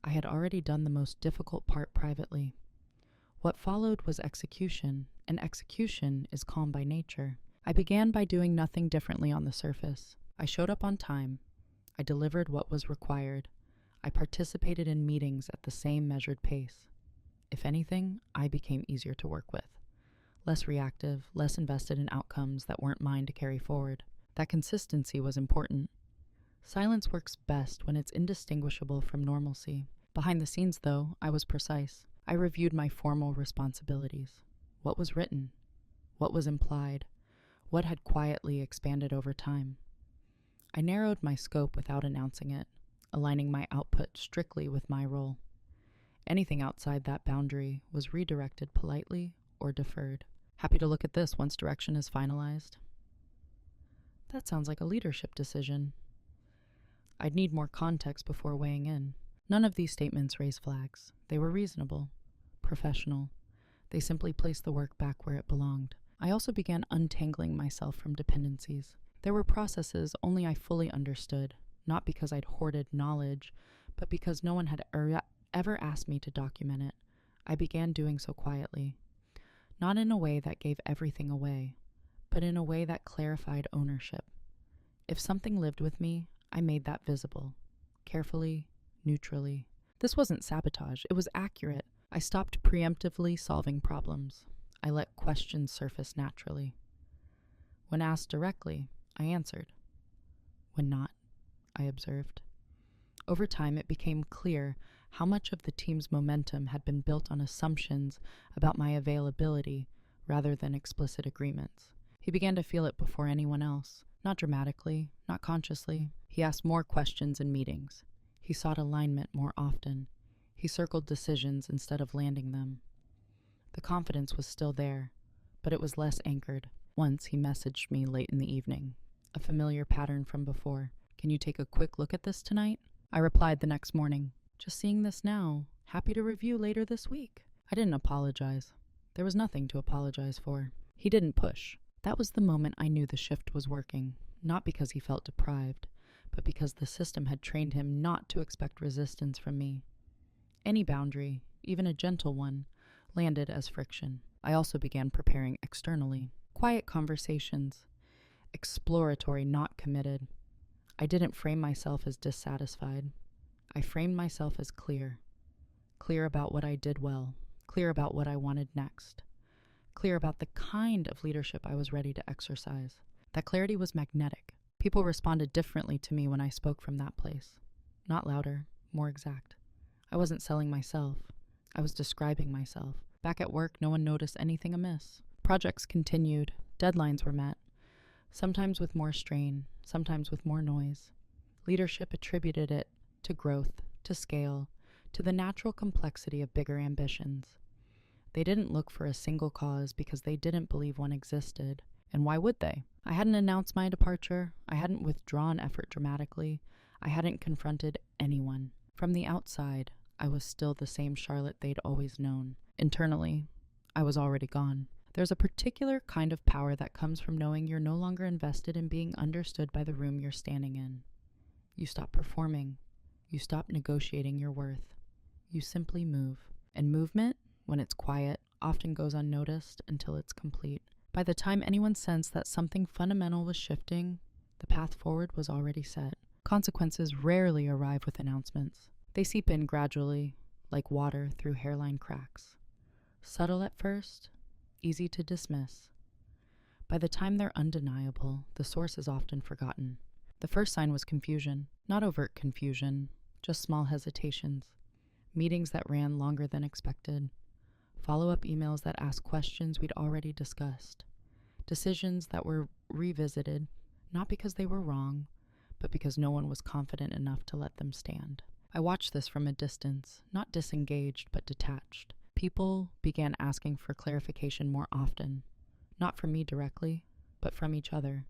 I had already done the most difficult part privately. What followed was execution, and execution is calm by nature. I began by doing nothing differently on the surface. I showed up on time. I delivered what was required. I participated in meetings at the same measured pace. If anything, I became easier to work with. Less reactive, less invested in outcomes that weren't mine to carry forward. That consistency was important. Silence works best when it's indistinguishable from normalcy. Behind the scenes, though, I was precise. I reviewed my formal responsibilities. What was written? What was implied? What had quietly expanded over time? I narrowed my scope without announcing it, aligning my output strictly with my role. Anything outside that boundary was redirected politely or deferred. Happy to look at this once direction is finalized. That sounds like a leadership decision. I'd need more context before weighing in. None of these statements raised flags. They were reasonable, professional. They simply placed the work back where it belonged. I also began untangling myself from dependencies. There were processes only I fully understood, not because I'd hoarded knowledge, but because no one had ever asked me to document it. I began doing so quietly. Not in a way that gave everything away, but in a way that clarified ownership. If something lived with me, I made that visible, carefully, neutrally. This wasn't sabotage, it was accurate. I stopped preemptively solving problems. I let questions surface naturally. When asked directly, I answered. When not, I observed. Over time, it became clear how much of the team's momentum had been built on assumptions about my availability rather than explicit agreements. He began to feel it before anyone else, not dramatically, not consciously. He asked more questions in meetings. He sought alignment more often. He circled decisions instead of landing them. The confidence was still there, but it was less anchored. Once he messaged me late in the evening, a familiar pattern from before. Can you take a quick look at this tonight? I replied the next morning. Just seeing this now. Happy to review later this week. I didn't apologize. There was nothing to apologize for. He didn't push. That was the moment I knew the shift was working, not because he felt deprived, but because the system had trained him not to expect resistance from me. Any boundary, even a gentle one, landed as friction. I also began preparing externally. Quiet conversations. Exploratory, not committed. I didn't frame myself as dissatisfied. I framed myself as clear. Clear about what I did well. Clear about what I wanted next. Clear about the kind of leadership I was ready to exercise. That clarity was magnetic. People responded differently to me when I spoke from that place. Not louder, more exact. I wasn't selling myself. I was describing myself. Back at work, no one noticed anything amiss. Projects continued. Deadlines were met. Sometimes with more strain, sometimes with more noise. Leadership attributed it to growth, to scale, to the natural complexity of bigger ambitions. They didn't look for a single cause because they didn't believe one existed. And why would they? I hadn't announced my departure. I hadn't withdrawn effort dramatically. I hadn't confronted anyone. From the outside, I was still the same Charlotte they'd always known. Internally, I was already gone. There's a particular kind of power that comes from knowing you're no longer invested in being understood by the room you're standing in. You stop performing. You stop negotiating your worth. You simply move. And movement, when it's quiet, often goes unnoticed until it's complete. By the time anyone sensed that something fundamental was shifting, the path forward was already set. Consequences rarely arrive with announcements. They seep in gradually, like water through hairline cracks. Subtle at first, easy to dismiss. By the time they're undeniable, the source is often forgotten. The first sign was confusion. Not overt confusion, just small hesitations. Meetings that ran longer than expected. Follow-up emails that asked questions we'd already discussed. Decisions that were revisited, not because they were wrong, but because no one was confident enough to let them stand. I watched this from a distance, not disengaged, but detached. People began asking for clarification more often, not from me directly, but from each other.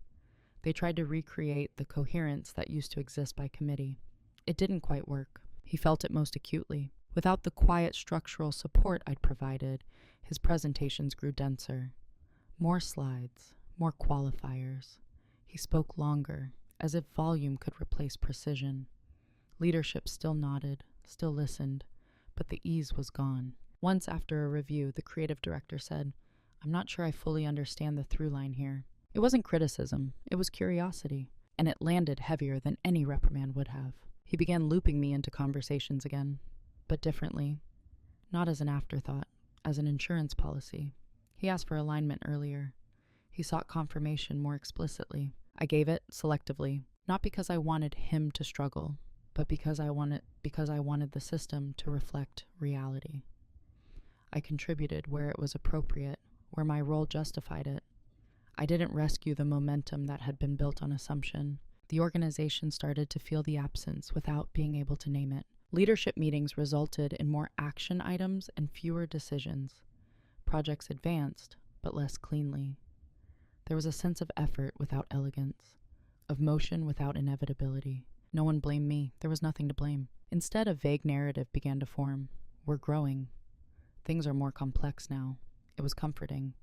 They tried to recreate the coherence that used to exist by committee. It didn't quite work. He felt it most acutely. Without the quiet structural support I'd provided, his presentations grew denser. More slides, more qualifiers. He spoke longer, as if volume could replace precision. Leadership still nodded, still listened, but the ease was gone. Once after a review, the creative director said, "I'm not sure I fully understand the through line here." It wasn't criticism, it was curiosity, and it landed heavier than any reprimand would have. He began looping me into conversations again, but differently, not as an afterthought, as an insurance policy. He asked for alignment earlier. He sought confirmation more explicitly. I gave it selectively, not because I wanted him to struggle, but because I wanted the system to reflect reality. I contributed where it was appropriate, where my role justified it. I didn't rescue the momentum that had been built on assumption. The organization started to feel the absence without being able to name it. Leadership meetings resulted in more action items and fewer decisions. Projects advanced, but less cleanly. There was a sense of effort without elegance, of motion without inevitability. No one blamed me. There was nothing to blame. Instead, a vague narrative began to form. We're growing. Things are more complex now. It was comforting.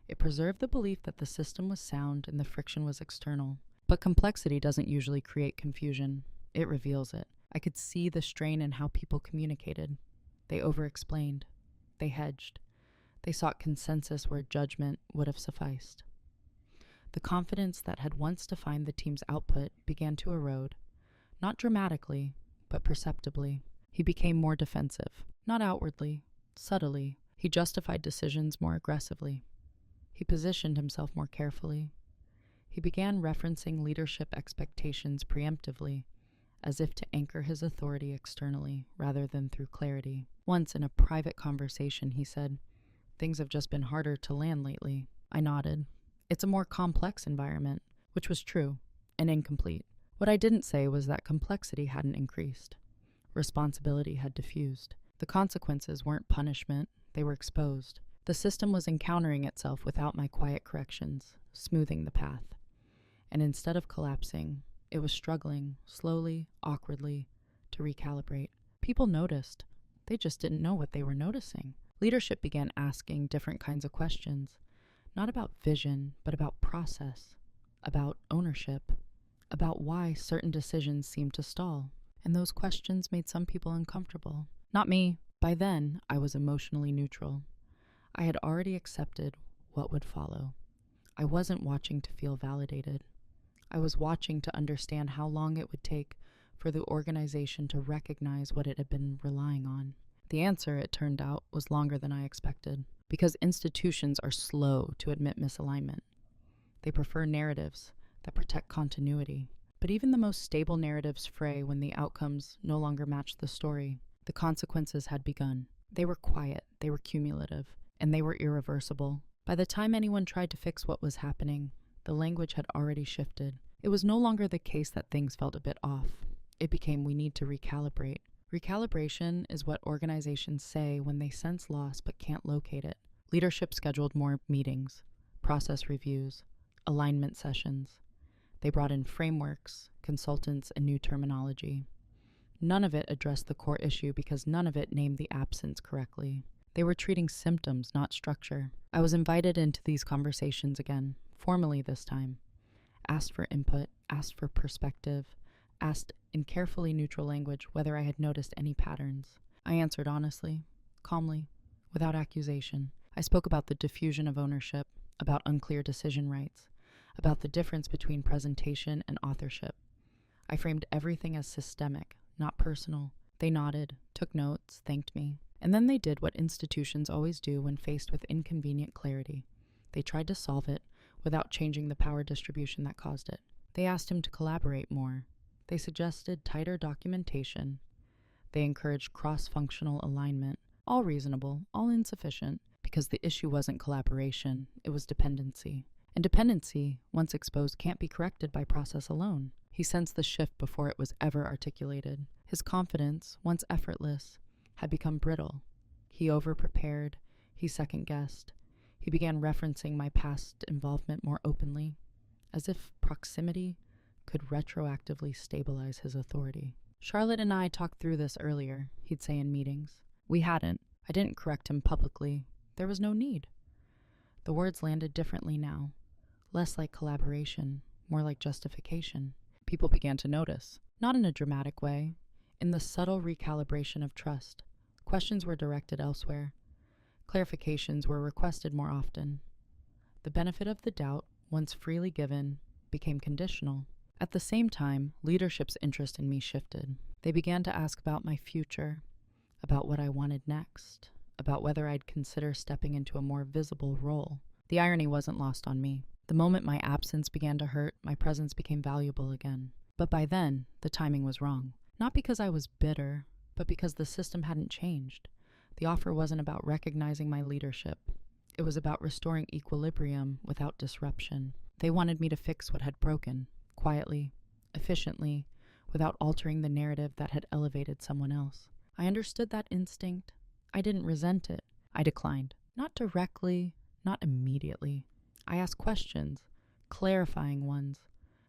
It preserved the belief that the system was sound and the friction was external. But complexity doesn't usually create confusion. It reveals it. I could see the strain in how people communicated. They over-explained. They hedged. They sought consensus where judgment would have sufficed. The confidence that had once defined the team's output began to erode. Not dramatically, but perceptibly. He became more defensive. Not outwardly, subtly. He justified decisions more aggressively. He positioned himself more carefully. He began referencing leadership expectations preemptively, as if to anchor his authority externally rather than through clarity. Once in a private conversation, he said, "Things have just been harder to land lately." I nodded. It's a more complex environment, which was true and incomplete. What I didn't say was that complexity hadn't increased. Responsibility had diffused. The consequences weren't punishment, they were exposed. The system was encountering itself without my quiet corrections, smoothing the path. And instead of collapsing, it was struggling, slowly, awkwardly, to recalibrate. People noticed. They just didn't know what they were noticing. Leadership began asking different kinds of questions, not about vision, but about process, about ownership, about why certain decisions seemed to stall. And those questions made some people uncomfortable. Not me. By then, I was emotionally neutral. I had already accepted what would follow. I wasn't watching to feel validated. I was watching to understand how long it would take for the organization to recognize what it had been relying on. The answer, it turned out, was longer than I expected, because institutions are slow to admit misalignment. They prefer narratives, that protect continuity. But even the most stable narratives fray when the outcomes no longer match the story. The consequences had begun. They were quiet, they were cumulative, and they were irreversible. By the time anyone tried to fix what was happening, the language had already shifted. It was no longer the case that things felt a bit off. It became we need to recalibrate. Recalibration is what organizations say when they sense loss but can't locate it. Leadership scheduled more meetings, process reviews, alignment sessions. They brought in frameworks, consultants, and new terminology. None of it addressed the core issue because none of it named the absence correctly. They were treating symptoms, not structure. I was invited into these conversations again, formally this time. Asked for input, asked for perspective, asked in carefully neutral language whether I had noticed any patterns. I answered honestly, calmly, without accusation. I spoke about the diffusion of ownership, about unclear decision rights, about the difference between presentation and authorship. I framed everything as systemic, not personal. They nodded, took notes, thanked me. And then they did what institutions always do when faced with inconvenient clarity. They tried to solve it without changing the power distribution that caused it. They asked him to collaborate more. They suggested tighter documentation. They encouraged cross-functional alignment. All reasonable, all insufficient, because the issue wasn't collaboration, it was dependency. And dependency, once exposed, can't be corrected by process alone. He sensed the shift before it was ever articulated. His confidence, once effortless, had become brittle. He overprepared. He second-guessed. He began referencing my past involvement more openly, as if proximity could retroactively stabilize his authority. Charlotte and I talked through this earlier, he'd say in meetings. We hadn't. I didn't correct him publicly. There was no need. The words landed differently now. Less like collaboration, more like justification. People began to notice, not in a dramatic way, in the subtle recalibration of trust. Questions were directed elsewhere. Clarifications were requested more often. The benefit of the doubt, once freely given, became conditional. At the same time, leadership's interest in me shifted. They began to ask about my future, about what I wanted next, about whether I'd consider stepping into a more visible role. The irony wasn't lost on me. The moment my absence began to hurt, my presence became valuable again. But by then, the timing was wrong. Not because I was bitter, but because the system hadn't changed. The offer wasn't about recognizing my leadership. It was about restoring equilibrium without disruption. They wanted me to fix what had broken, quietly, efficiently, without altering the narrative that had elevated someone else. I understood that instinct. I didn't resent it. I declined. Not directly, not immediately. I asked questions, clarifying ones,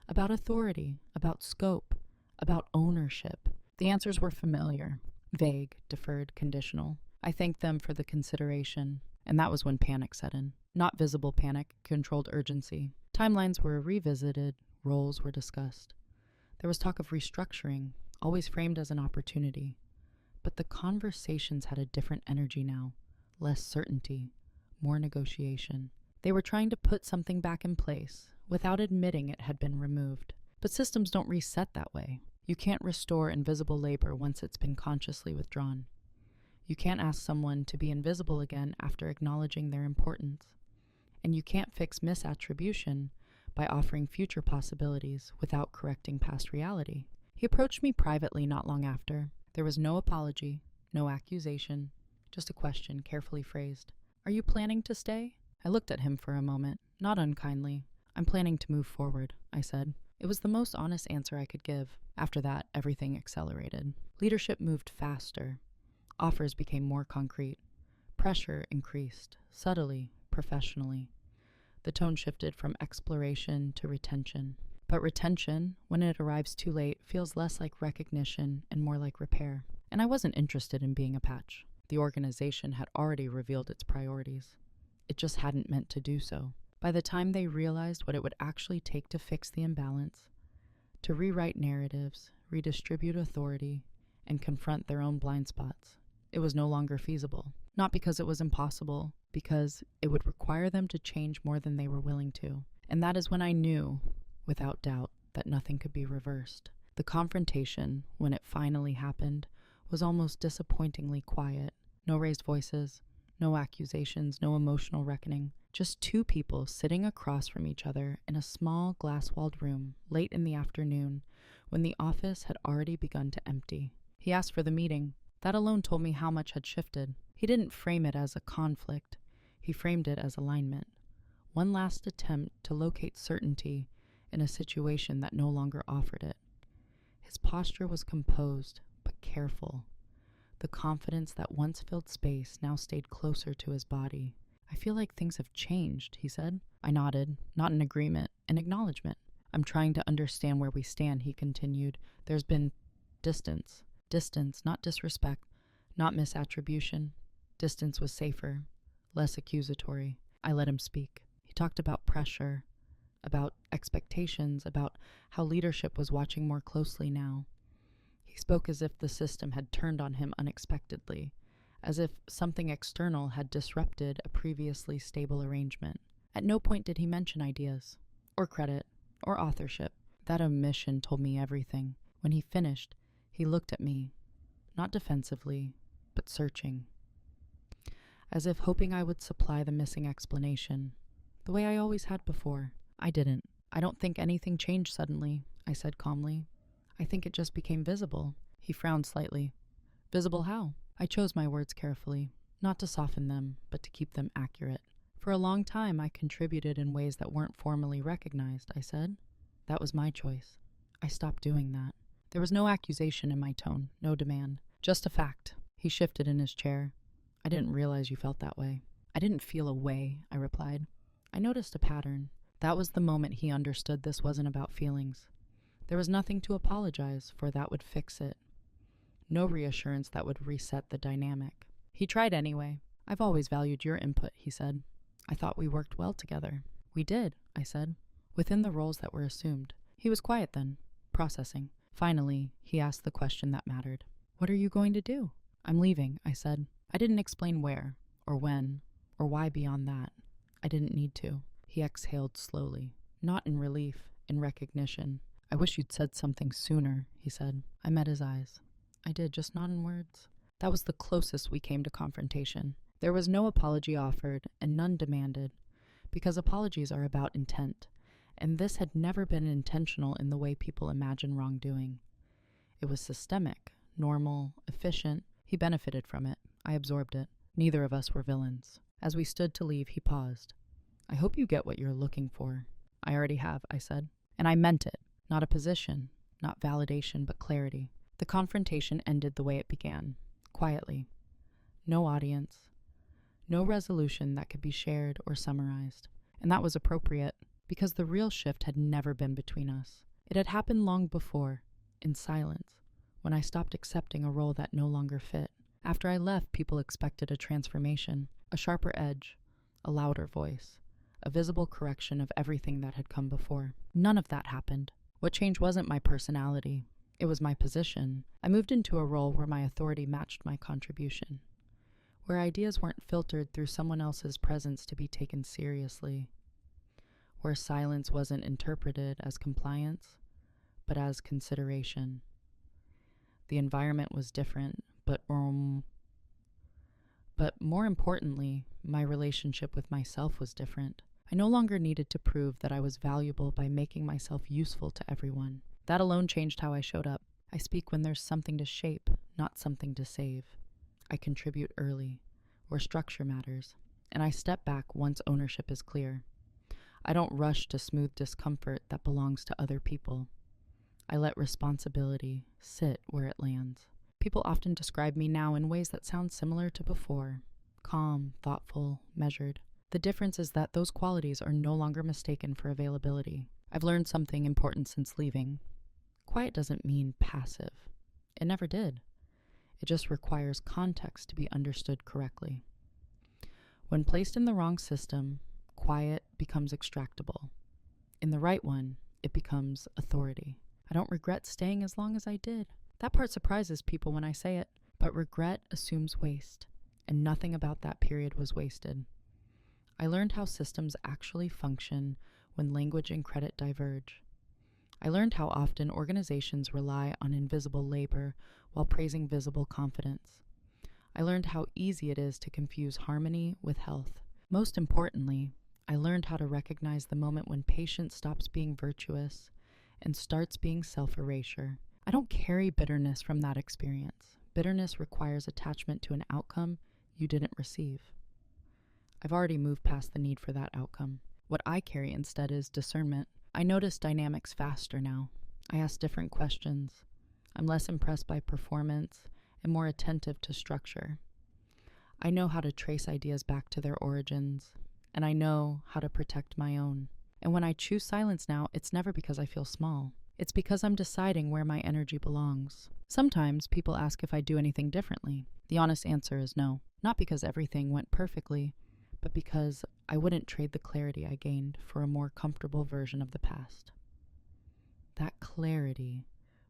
about authority, about scope, about ownership. The answers were familiar, vague, deferred, conditional. I thanked them for the consideration, and that was when panic set in. Not visible panic, controlled urgency. Timelines were revisited, roles were discussed. There was talk of restructuring, always framed as an opportunity. But the conversations had a different energy now, less certainty, more negotiation. They were trying to put something back in place without admitting it had been removed. But systems don't reset that way. You can't restore invisible labor once it's been consciously withdrawn. You can't ask someone to be invisible again after acknowledging their importance. And you can't fix misattribution by offering future possibilities without correcting past reality. He approached me privately not long after. There was no apology, no accusation, just a question carefully phrased. "Are you planning to stay?" I looked at him for a moment, not unkindly. "I'm planning to move forward," I said. It was the most honest answer I could give. After that, everything accelerated. Leadership moved faster. Offers became more concrete. Pressure increased, subtly, professionally. The tone shifted from exploration to retention. But retention, when it arrives too late, feels less like recognition and more like repair. And I wasn't interested in being a patch. The organization had already revealed its priorities. It just hadn't meant to do so. By the time they realized what it would actually take to fix the imbalance, to rewrite narratives, redistribute authority, and confront their own blind spots, it was no longer feasible. Not because it was impossible, because it would require them to change more than they were willing to. And that is when I knew, without doubt, that nothing could be reversed. The confrontation, when it finally happened, was almost disappointingly quiet. No raised voices, no accusations, no emotional reckoning. Just two people sitting across from each other in a small glass-walled room late in the afternoon when the office had already begun to empty. He asked for the meeting. That alone told me how much had shifted. He didn't frame it as a conflict. He framed it as alignment. One last attempt to locate certainty in a situation that no longer offered it. His posture was composed, but careful. The confidence that once filled space now stayed closer to his body. I feel like things have changed, he said. I nodded, not in agreement, in acknowledgement. I'm trying to understand where we stand, he continued. There's been distance. Distance, not disrespect, not misattribution. Distance was safer, less accusatory. I let him speak. He talked about pressure, about expectations, about how leadership was watching more closely now. He spoke as if the system had turned on him unexpectedly, as if something external had disrupted a previously stable arrangement. At no point did he mention ideas, or credit, or authorship. That omission told me everything. When he finished, he looked at me, not defensively, but searching, as if hoping I would supply the missing explanation, the way I always had before. I didn't. I don't think anything changed suddenly, I said calmly. I think it just became visible. He frowned slightly. Visible how? I chose my words carefully, not to soften them, but to keep them accurate. For a long time, I contributed in ways that weren't formally recognized, I said. That was my choice. I stopped doing that. There was no accusation in my tone, no demand. Just a fact. He shifted in his chair. I didn't realize you felt that way. I didn't feel a way, I replied. I noticed a pattern. That was the moment he understood this wasn't about feelings. There was nothing to apologize for that would fix it. No reassurance that would reset the dynamic. He tried anyway. I've always valued your input, he said. I thought we worked well together. We did, I said, within the roles that were assumed. He was quiet then, processing. Finally, he asked the question that mattered. What are you going to do? I'm leaving, I said. I didn't explain where, or when, or why beyond that. I didn't need to. He exhaled slowly, not in relief, in recognition. I wish you'd said something sooner, he said. I met his eyes. I did, just not in words. That was the closest we came to confrontation. There was no apology offered, and none demanded, because apologies are about intent, and this had never been intentional in the way people imagine wrongdoing. It was systemic, normal, efficient. He benefited from it. I absorbed it. Neither of us were villains. As we stood to leave, he paused. I hope you get what you're looking for. I already have, I said. And I meant it. Not a position, not validation, but clarity. The confrontation ended the way it began, quietly. No audience. No resolution that could be shared or summarized. And that was appropriate, because the real shift had never been between us. It had happened long before, in silence, when I stopped accepting a role that no longer fit. After I left, people expected a transformation, a sharper edge, a louder voice, a visible correction of everything that had come before. None of that happened. What changed wasn't my personality. It was my position. I moved into a role where my authority matched my contribution, where ideas weren't filtered through someone else's presence to be taken seriously, where silence wasn't interpreted as compliance, but as consideration. The environment was different, but more importantly, my relationship with myself was different. I no longer needed to prove that I was valuable by making myself useful to everyone. That alone changed how I showed up. I speak when there's something to shape, not something to save. I contribute early, where structure matters, and I step back once ownership is clear. I don't rush to smooth discomfort that belongs to other people. I let responsibility sit where it lands. People often describe me now in ways that sound similar to before. Calm, thoughtful, measured. The difference is that those qualities are no longer mistaken for availability. I've learned something important since leaving. Quiet doesn't mean passive. It never did. It just requires context to be understood correctly. When placed in the wrong system, quiet becomes extractable. In the right one, it becomes authority. I don't regret staying as long as I did. That part surprises people when I say it, but regret assumes waste, and nothing about that period was wasted. I learned how systems actually function when language and credit diverge. I learned how often organizations rely on invisible labor while praising visible confidence. I learned how easy it is to confuse harmony with health. Most importantly, I learned how to recognize the moment when patience stops being virtuous and starts being self-erasure. I don't carry bitterness from that experience. Bitterness requires attachment to an outcome you didn't receive. I've already moved past the need for that outcome. What I carry instead is discernment. I notice dynamics faster now. I ask different questions. I'm less impressed by performance and more attentive to structure. I know how to trace ideas back to their origins, and I know how to protect my own. And when I choose silence now, it's never because I feel small. It's because I'm deciding where my energy belongs. Sometimes people ask if I do anything differently. The honest answer is no. Not because everything went perfectly, but because I wouldn't trade the clarity I gained for a more comfortable version of the past. That clarity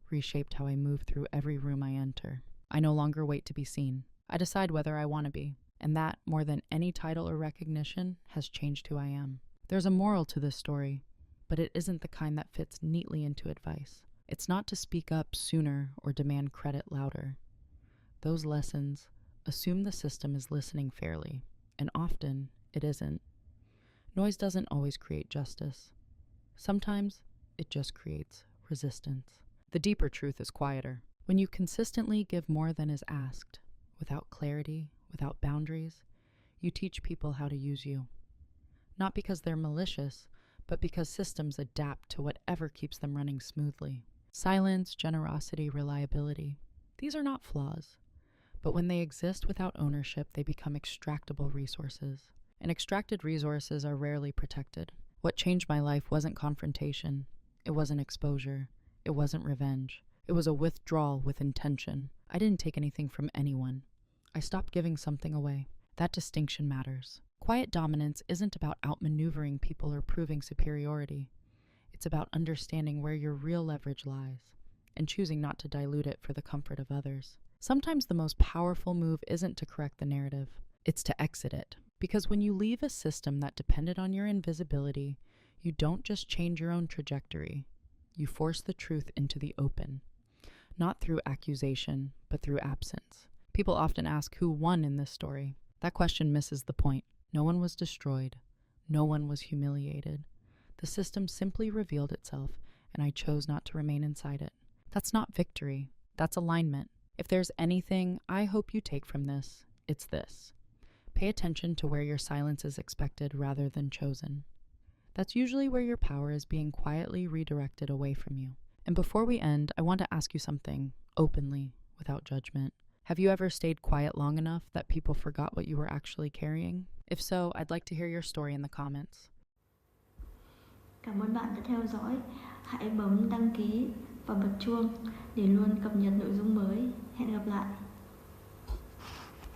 reshaped how I move through every room I enter. I no longer wait to be seen. I decide whether I want to be, and that, more than any title or recognition, has changed who I am. There's a moral to this story, but it isn't the kind that fits neatly into advice. It's not to speak up sooner or demand credit louder. Those lessons assume the system is listening fairly, and often it isn't. Noise doesn't always create justice. Sometimes it just creates resistance. The deeper truth is quieter. When you consistently give more than is asked, without clarity, without boundaries, you teach people how to use you. Not because they're malicious, but because systems adapt to whatever keeps them running smoothly. Silence, generosity, reliability. These are not flaws. But when they exist without ownership, they become extractable resources. And extracted resources are rarely protected. What changed my life wasn't confrontation. It wasn't exposure. It wasn't revenge. It was a withdrawal with intention. I didn't take anything from anyone. I stopped giving something away. That distinction matters. Quiet dominance isn't about outmaneuvering people or proving superiority. It's about understanding where your real leverage lies and choosing not to dilute it for the comfort of others. Sometimes the most powerful move isn't to correct the narrative. It's to exit it. Because when you leave a system that depended on your invisibility, you don't just change your own trajectory. You force the truth into the open. Not through accusation, but through absence. People often ask who won in this story. That question misses the point. No one was destroyed. No one was humiliated. The system simply revealed itself, and I chose not to remain inside it. That's not victory. That's alignment. If there's anything I hope you take from this, it's this. Pay attention to where your silence is expected rather than chosen. That's usually where your power is being quietly redirected away from you. And before we end, I want to ask you something, openly, without judgment. Have you ever stayed quiet long enough that people forgot what you were actually carrying? If so, I'd like to hear your story in the comments. Cảm ơn bạn đã theo dõi. Hãy bấm đăng ký và bật chuông để luôn cập nhật nội dung mới. Hẹn gặp lại.